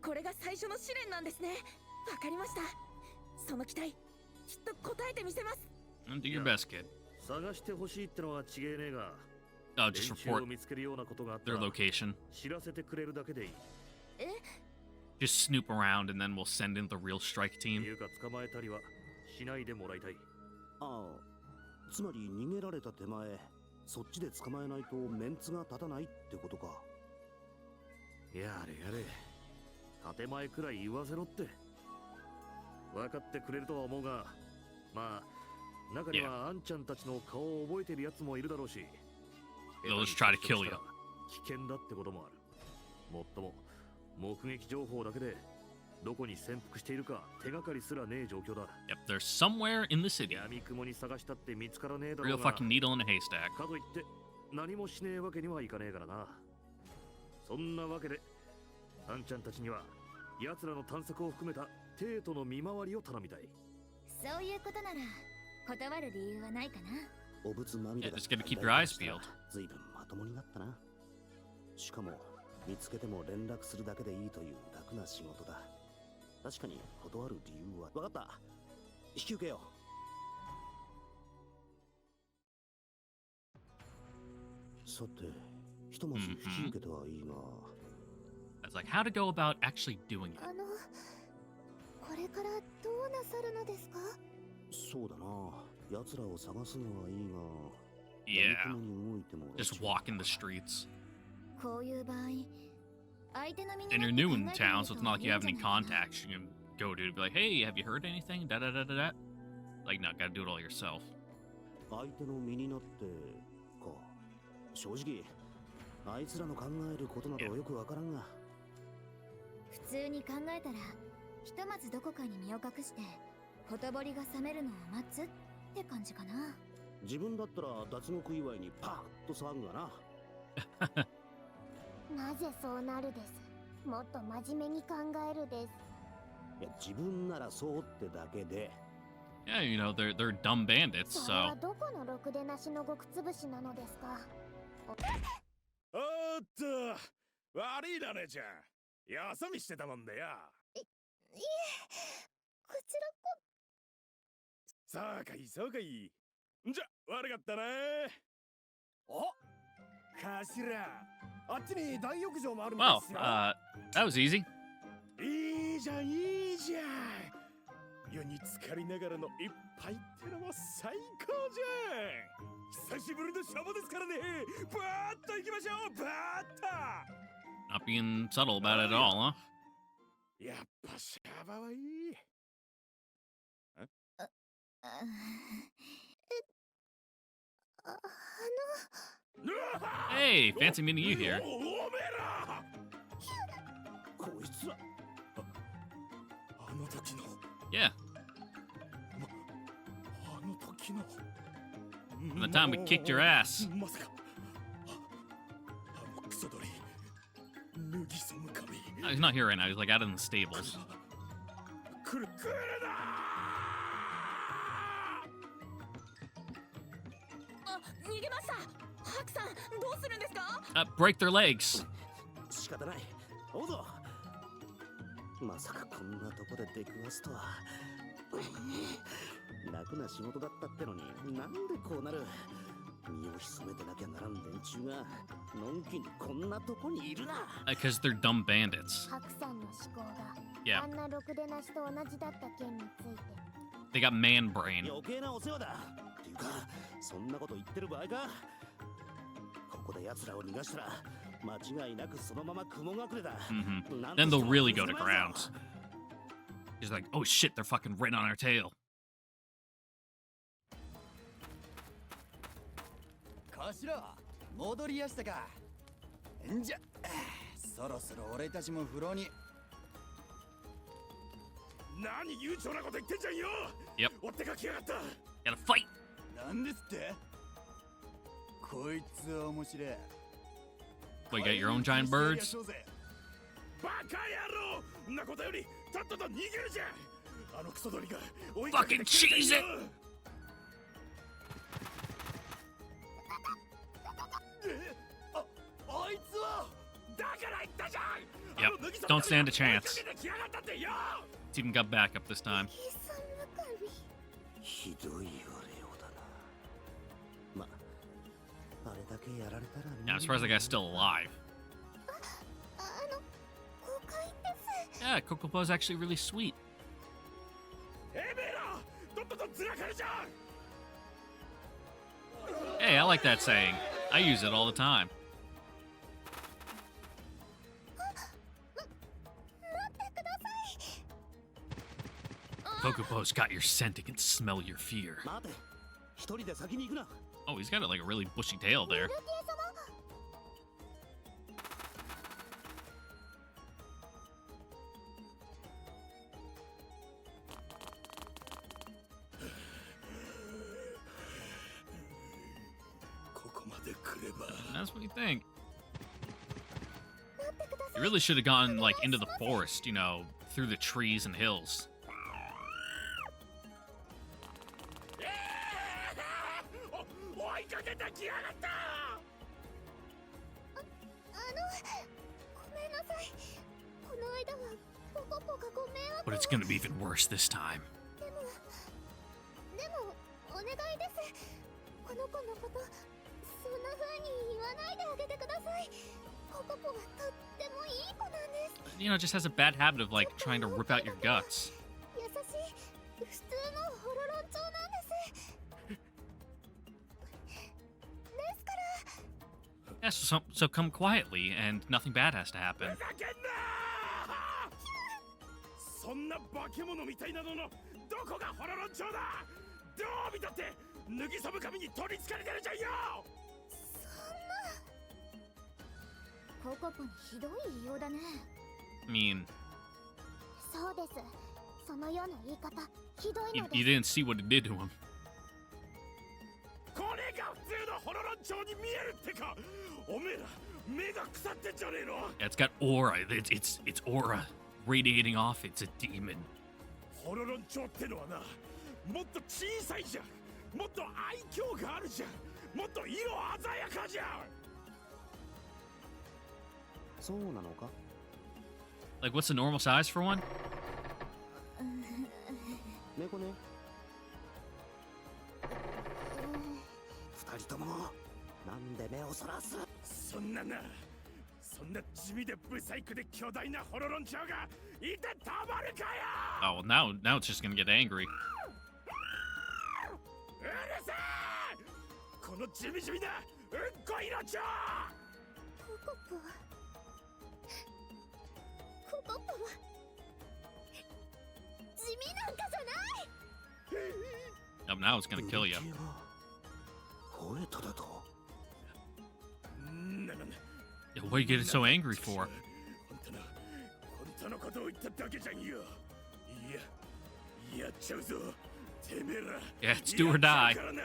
これが最初の試練なんですね。わかりました。その期待、きっと答えてみせます。 And do your best, kid. 探してほしいってのは違えねえが、 Oh, just 連中 report を見つけるようなことがあった their ら location. 知らせてくれるだけでいい。 Just snoop around, and then we'll send in the real strike って team. いうか捕まえたりはしないでもらいたい。ああ、つまり逃げられた手前、そっちで捕まえないとメンツが立たないってことか。やれやれ。建前くらい言わせろって。分かってくれるとは思うが、まあ、中にはあんちゃんたちの顔を覚えてるやつもいるだろうし。 They'll just try to kill you. 危険だってこともある。もっとも、目撃情報だけで、どこに潜伏しているか手がかりすらねえ状況だ。 Yep, they're somewhere in the city. 闇雲に探したって見つからねえだろ Real うが。 fucking needle in a haystack. かといって何もしねえわけにはいかねえからな。そんなわけで、あんちゃんたちには奴らの探索を含めたテートの見回りを頼みたい。そういうことなら断る理由はないかな。お仏まみれ Yeah, だ just gotta keep your eyes peeled. ずいぶんまともになったな。しかも見つけても連絡するだけでいいという楽な仕事だ。確かに断る理由は分かった。引き受けよう。さて、ひとまず引き受けてはいいが、That's like how to go about actually doing it. これからどうなさるのですか？そうだな。奴らを探すのはいいが、 Yeah, 闇雲に動いても just walk in the streets. こういう場合、相手の身に And な you're って new 考 in えて town, み so る it's と not like you いい have んじゃ any ないかな。 contacts. You can go to be like, hey, have you heard anything? Da da da da da. Like, no, gotta do it all yourself. 相手の身になってか。正直、あいつらの考えることなどよくわからんが。普通に考えたら、ひとまずどこかに身を隠して、ほとぼりが冷めるのを待つって感じかな。自分だったら脱獄祝いにパーッと騒ぐがな。なぜそうなるです。もっと真面目に考えるです。いや、自分ならそうってだけで。Yeah, you know, they're dumb bandits, それは so どこのろくでなしの極つぶしなのですか？おっと、悪いな姉ちゃん。よそ見してたもんでよ。いえ、こちらこ。そうかい、そうかい。じゃ、悪かったな。お、頭、あっちに大浴場もあるんで well, すよ。that was easy. いいじゃん、いいじゃん。魚に浸かりながらの一杯ってのも最高じゃん。久しぶりのシャバですからね。バーッと行きましょう。バーッと。 Not being subtle about it at all, huh? やっぱシャバはいい。Hey, fancy meeting you here. おめえらこいつらあの時の Yeah, あの時の from the time we kicked your ass. まさかあのクソ鳥脱ぎそむ髪 No, he's not here right now. He's like out in the stables. 来るなあ、逃げました。ハクさん、どうするんですか？ Break their legs. 仕方ない。おうぞ。まさかこんなとこで出くわすとは。楽な仕事だったってのになんでこうなる。身を潜めてなきゃならん連中がのんきにこんなとこにいるな。Because they're dumb bandits. ハクさんの思考が Yeah. あんなろくでなしと同じだった件について They got man brain. 余計なお世話だ。っていうかそんなこと言ってる場合か。ここで奴らを逃がしたら間違いなくそのまま雲隠れだ。 Then they'll really go to ground. He's like, oh shit, they're fucking right on our tail. 頭、戻りやしたか。んじゃ、そろそろ俺たちも風呂に。何悠長なこと言ってんじゃんよ。 Yep. 追ってかきやがった。 Gotta fight. なんですって？こいつは面白い。 What, you got your own giant birds? バカ野郎！んなことよりとっとと逃げるじゃん。あのクソ鳥が追い Fucking cheese it! あいつはだから言ったじゃん。 Yep, don't stand a chance. It's even got back up this time. ひどい言われようだな。ま、あれだけやられたら。 Yeah, I'm surprised that guy's still alive. 誤解です。 Yeah, Kokopo's actually really sweet. エメラ、とっととずらかれじゃん。 Hey, I like that saying. I use it all the time. Kokopo's got your scent. It can smell your fear. 待て、一人で先に行くな。 Oh, he's got like a really bushy tail there. ここまで来れば。 That's what you think. You really should have gone like into the forest, you know, through the trees and hills. 追いかけてきやがった。ごめんなさい。この間はポコポがご迷惑を。 But it's gonna be even worse this time. でもお願いです。この子のことそんな風に言わないであげてください。ポコポはとってもいい子なんです。 You know, just has a bad habit of like trying to rip out your guts. 優しい普通のホロロン鳥なんです。ですから Yeah, so come quietly, and nothing bad has to happen. ふざけんな。そんな化け物みたいなののどこがホロロン鳥だ。どう見たって脱ぎそむ髪に取りつかれてるじゃんよ。ポコポにひどい言いようだね。 I mean, そうです。そのような言い方ひどい you, ので you す。 didn't see what it did to him. これが普通のホロロン鳥に見えるってか。おめえら目が腐ってんじゃねえの。 Yeah, it's got aura. It's aura radiating off. It's a demon. ホロロン鳥ってのはな、もっと小さいじゃん。もっと愛嬌があるじゃん。もっと色鮮やかじゃん。そうなのか。 Like, what's the normal size for one? 猫ね。二人ともなんで目をそらす。そんなな、そんな地味でブサイクで巨大なホロロンチャーがいてたまるかよ。 Oh, well, now it's just gonna get angry. うるせえ。この地味地味なうんこ色ちゃココポココポは地味なんかじゃない。 Oh, now it's gonna kill you. 吠えただと。なんだ Yeah, what are you getting so angry for? 本当のことを言っただけじゃんよ。いや、やっちゃうぞ。てめえら。 Yeah, it's do or die. やっちゃうからな。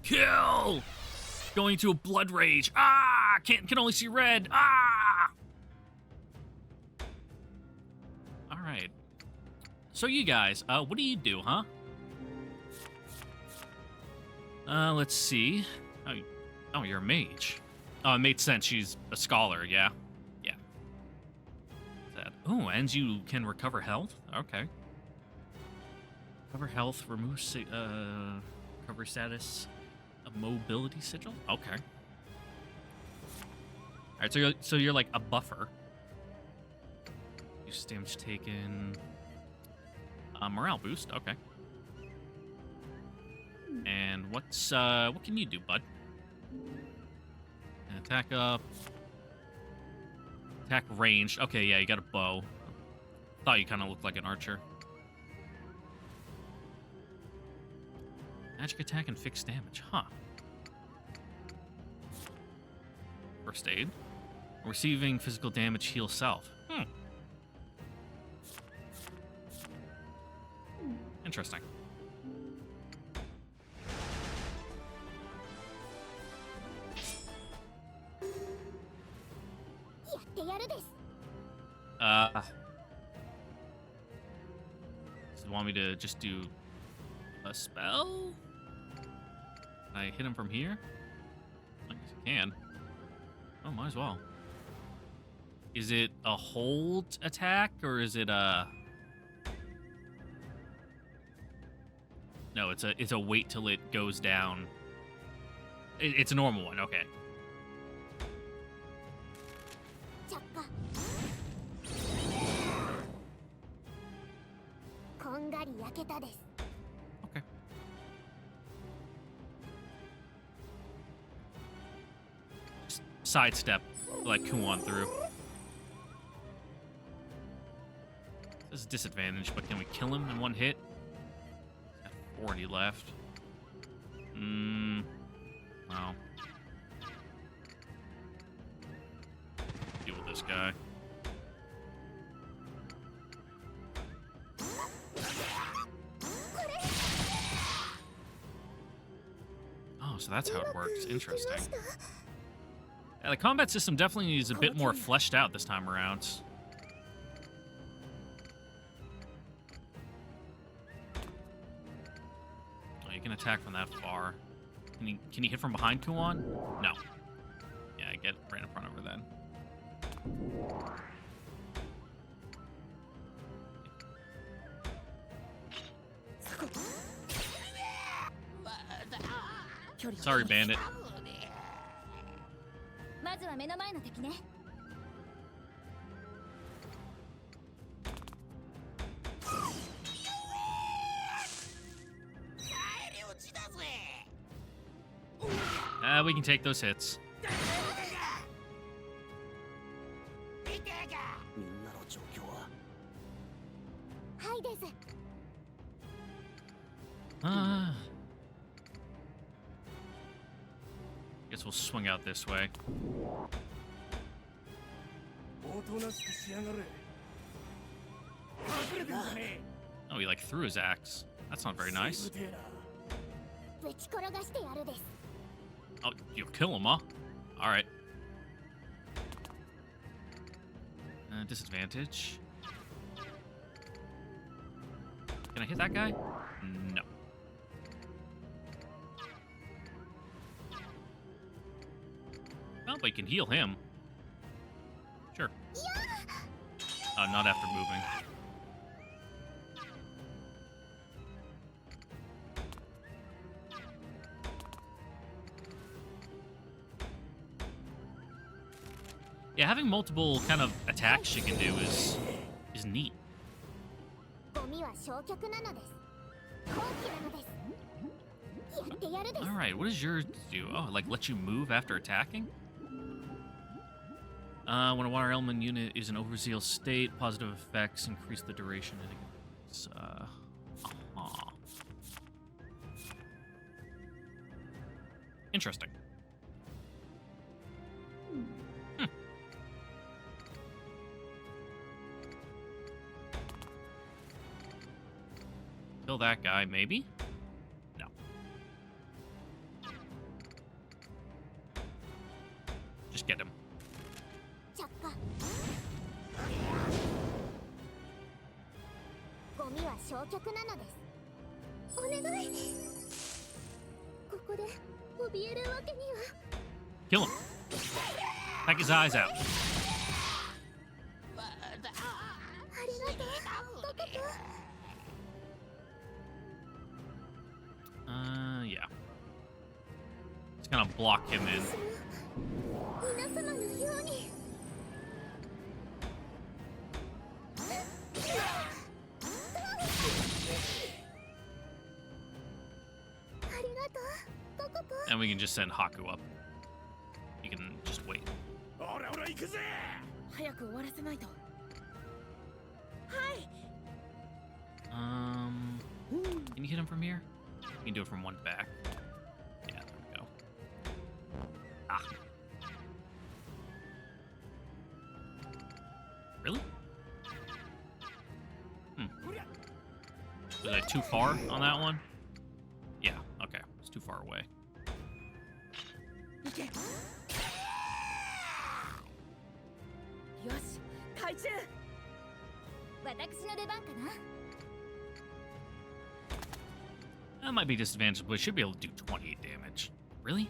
Kill! Going into a blood rage. Ah! Can only see red. Ah! All right. So you guys, what do you do, huh? Let's see. Oh, you're a mage. Oh, it made sense. She's a scholar. Yeah. Yeah. That. Oh, and you can recover health. Okay. Recover health. Remove. Recover status. A mobility sigil. Okay. All right. So you're like a buffer. Use damage taken. Morale boost. Okay. And what can you do, bud? Attack up. Attack ranged. Okay, yeah, you got a bow. Thought you kind of looked like an archer. Magic attack and fixed damage. Huh. First aid. Receiving physical damage, heal self. Interesting. やってやるです。 Does it want me to just do a spell? Can I hit him from here? I guess I can. Oh, might as well. Is it a hold attack or is it a? No, it's a wait till it goes down. It's a normal one. Okay. 着火。こんがり焼けたです。 Okay. Just sidestep, like Kuon through. This is a disadvantage, but can we kill him in one hit? Got 40 left. Wow. Deal with this guy. Oh, so that's how it works. Interesting. Yeah, the combat system definitely is a bit more fleshed out this time around. Oh, you can attack from that far. Can you hit from behind Kuon? No. Yeah, get right in front of her then. Sorry, bandit. まずは目の前の敵ね。We can take those hits. みんなの状況は。はいです。 Guess we'll swing out this way. おとなしくしやがれ。隠れてんじゃね Oh, he like threw his axe. That's not very え。 nice. ぶち転がしてやるです。 Oh, you'll kill him, huh? All right. Disadvantage. Can I hit that guy? No. Oh, but you can heal him. Sure. Oh, not after moving. Yeah, having multiple kind of attacks she can do is neat. ゴミは焼却なのです好機なのですやってやるです All right, what does yours do? Oh, like let you move after attacking? When a water element unit is in overzeal state, positive effects increase the duration it gets. Interesting. Kill that guy, maybe? No. Just get him. 着火ゴミは焼却なのですお願いここで怯えるわけには Kill him. Take his eyes out. ありがとうココポ Yeah. Just gonna block him in. 皆様のようにありがとうココポ And we can just send Haku up. You can just wait. オラオラ行くぜ。早く終わらせないと。 Can you hit him from here? You can do it from one back. Yeah, there we go. Ah. Really? Was I too far on that one? Yeah, okay. It's too far away. 行け。よし、懐中。私の出番かな That might be disadvantageous, but it should be able to do 28 damage. Really?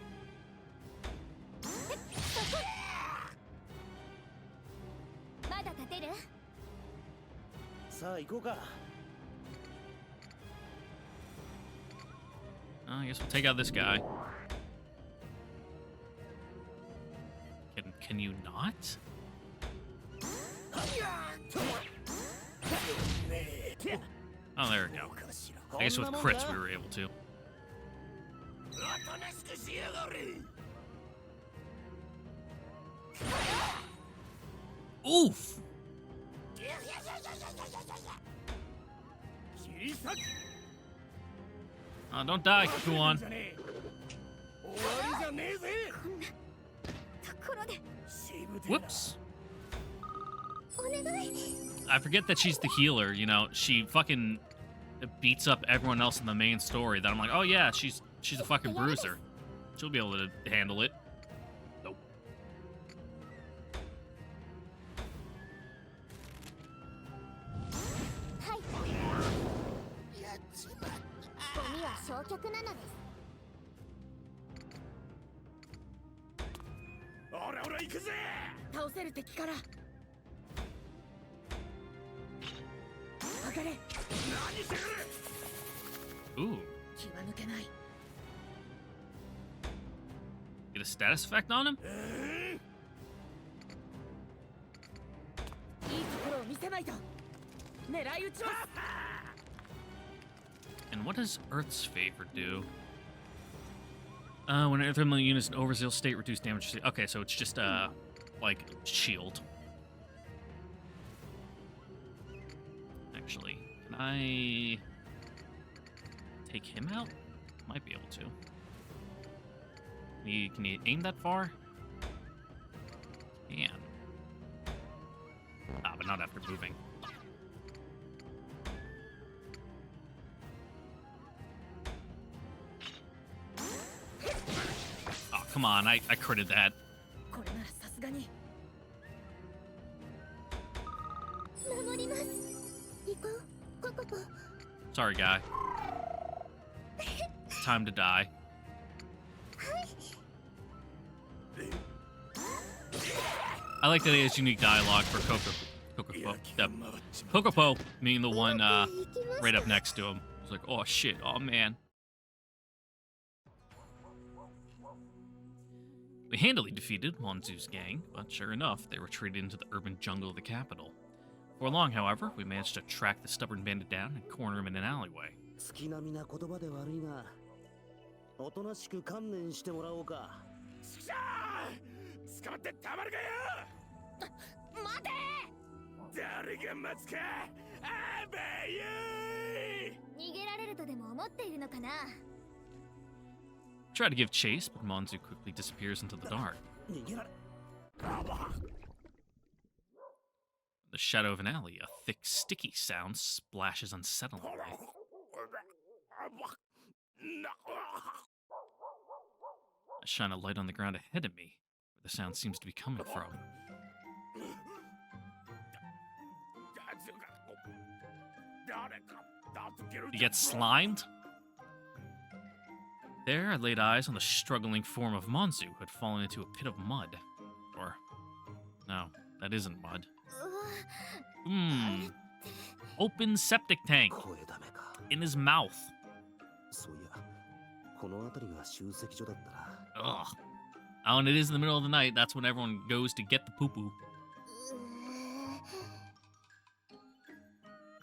まだ立てるさあ行こうか I guess we'll take out this guy. Can you not? Oh, there we go. I guess with crits we were able to. Oof! Oh, don't die, Kuon. 終わりじゃねえぜ。ところで Whoops. お願い I forget that she's the healer, you know. She fucking beats up everyone else in the main story. That I'm like, oh yeah, she's a fucking bruiser. She'll be able to handle it. Nope. はいゴミは焼却なのですオラオラ行くぜ。倒せる敵から。上がれ。何してくる。 Ooh. 気は抜けない。 Get a status effect on him? いいところを見せないと。狙い撃ちます。 And what does Earth's Favor do? When an thermal unit is in overzeal state, reduce damage. Okay, so it's just, like, shield. Actually, can I take him out? Might be able to. Can you aim that far? Can. Ah, but not after moving. Oh, come on, I critted that. これならさすがに。守ります行こうココポ Sorry, guy. Time to die. I like that he has unique dialogue for Kokopo. Kokopo being the one right up next to him. He's like, oh shit, oh man. We handily defeated Monzu's gang, but sure enough, they retreated into the urban jungle of the capital. For long, however, we managed to track the stubborn bandit down and corner him in an alleyway. 月並みな言葉で悪いが、おとなしく観念してもらおうか。ちくしょう、捕まってたまるかよ。待て。誰が待つか。あばよ逃げられるとでも思っているのかな。Try to give chase, but Monzu quickly disappears into the dark. 逃げられ。In the shadow of an alley, a thick, sticky sound splashes unsettlingly. I shine a light on the ground ahead of me, where the sound seems to be coming from. You get slimed? There, I laid eyes on the struggling form of Monzu, who had fallen into a pit of mud. Or, no, that isn't mud. Open septic tank 声ダメか。 in his mouth. そういや、この辺りが集積所だったな。 Ugh. Oh, and it is in the middle of the night. That's when everyone goes to get the poo-poo.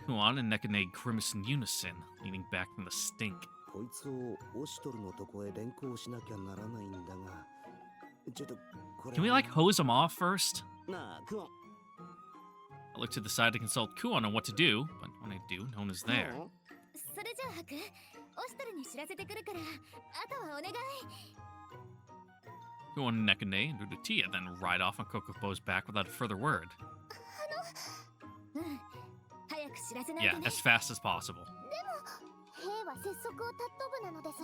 Kuan and Nekane grimace in unison, leaning back from the stink. こいつをオシトルのとこへ連行しなきゃならないんだが、ちょっとこれ。 Can we, like, hose him off first? なあ、クオン。 I look to the side to consult Kuan on what to do, but when I do, no one is there. それじゃあハク、オシトルに知らせてくるから、あとはお願い。 Kuan and Nekane and Rudutia then ride off on Kokopo's back without a further word. 早く知らせないと Yeah, ね。 as fast as possible. 兵は拙速を尊ぶなのです。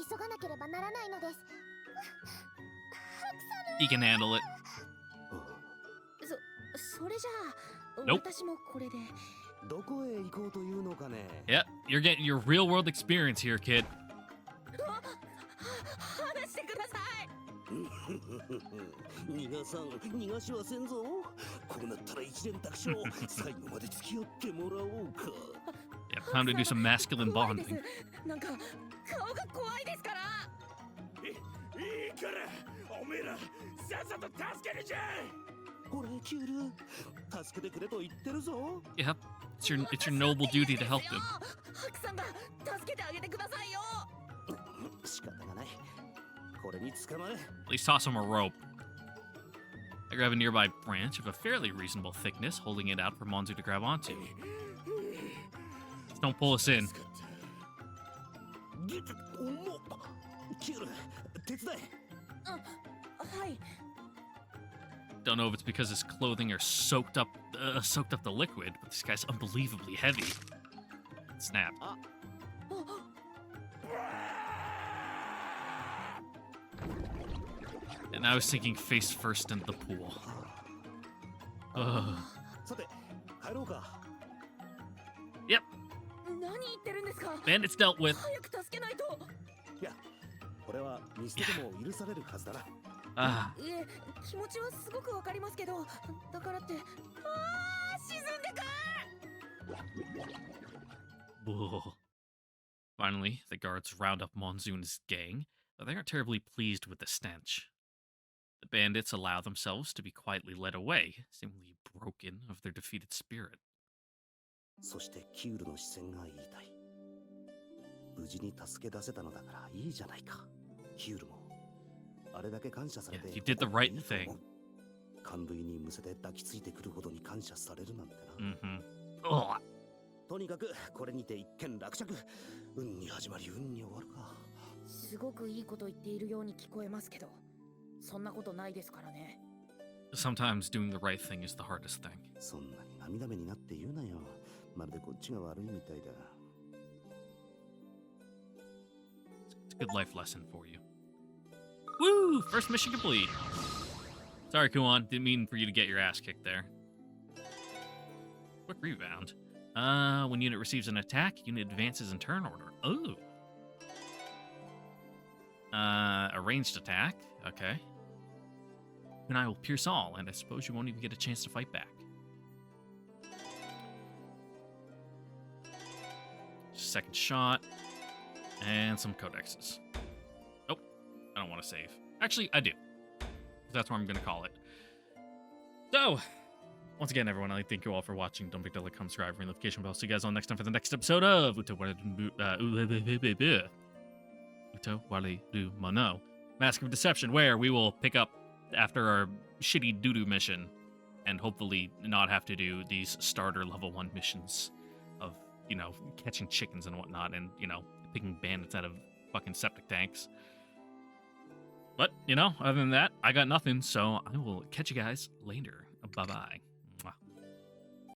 急がなければならないのです。 He can handle it. それじゃあ、 Nope. 私もこれで。どこへ行こうというのかね。 Yep, you're getting your real world experience here, kid. 話してください。逃がさん、逃がしはせんぞ。こうなったら一連卓章、最後まで付き合ってもらおうか。 Yeah, time to do some masculine 怖いです bonding. なんか顔が怖いですから。いいからおめえらさっさと助けるじゃん。これキュール、助けてくれと言ってるぞ。 Yep, it's your noble duty to help him. ハクさんが助けてあげてくださいよ。仕方がない。これに捕まれ。 At least toss him a rope. I grab a nearby branch of a fairly reasonable thickness, holding it out for Monzu to grab onto. Just don't pull us in. 重っ。キュール、手伝え。はい。 Don't know if it's because his clothing are soaked up the liquid, but this guy's unbelievably heavy. Snap. And I was sinking face first into the pool. Ugh. さて、帰ろうか。 Yep, 何言ってるんですか。 bandits dealt with. 早く助けないと。いや、これは見捨てても許されるはずだな。Ah, いえ、気持ちはすごくわかりますけど、だからって、沈んでか。 Whoa. Finally, the guards round up Monzu and his gang, but they aren't terribly pleased with the stench. The bandits allow themselves to be quietly led away, seemingly broken of their defeated spirit. そしてキュールの視線が言いたい。無事に助け出せたのだからいいじゃないか。キュールもあれだけ感謝されて。 Yeah, you did the right thing. 感類にむせて抱きついてくるほどに感謝されるなんてな。Mm-hmm. Ugh. とにかくこれにて一件落着。運に始まり運に終わるか。すごくいいこと言っているように聞こえますけど、そんなことないですからね。 Sometimes doing the right thing is the hardest thing. そんなに涙目になって言うなよ。まるでこっちが悪いみたいだ。 It's a good life lesson for you. Woo! First mission complete. Sorry, Kuan. Didn't mean for you to get your ass kicked there. Quick rebound. When unit receives an attack, unit advances in turn order. Oh. A ranged attack. Okay. And I will pierce all, and I suppose you won't even get a chance to fight back. Second shot. And some codexes. Oh, I don't want to save. Actually, I do. That's what I'm going to call it. So, once again, everyone, I thank you all for watching. Don't forget to like, comment, subscribe, ring the notification bell. See you guys all next time for the next episode of Utawarerumono, Mask of Deception, where we will pick up after our shitty doo-doo mission and hopefully not have to do these starter level 1 missions of, you know, catching chickens and whatnot and, you know, picking bandits out of fucking septic tanks. But, you know, other than that, I got nothing, so I will catch you guys later. Bye-bye.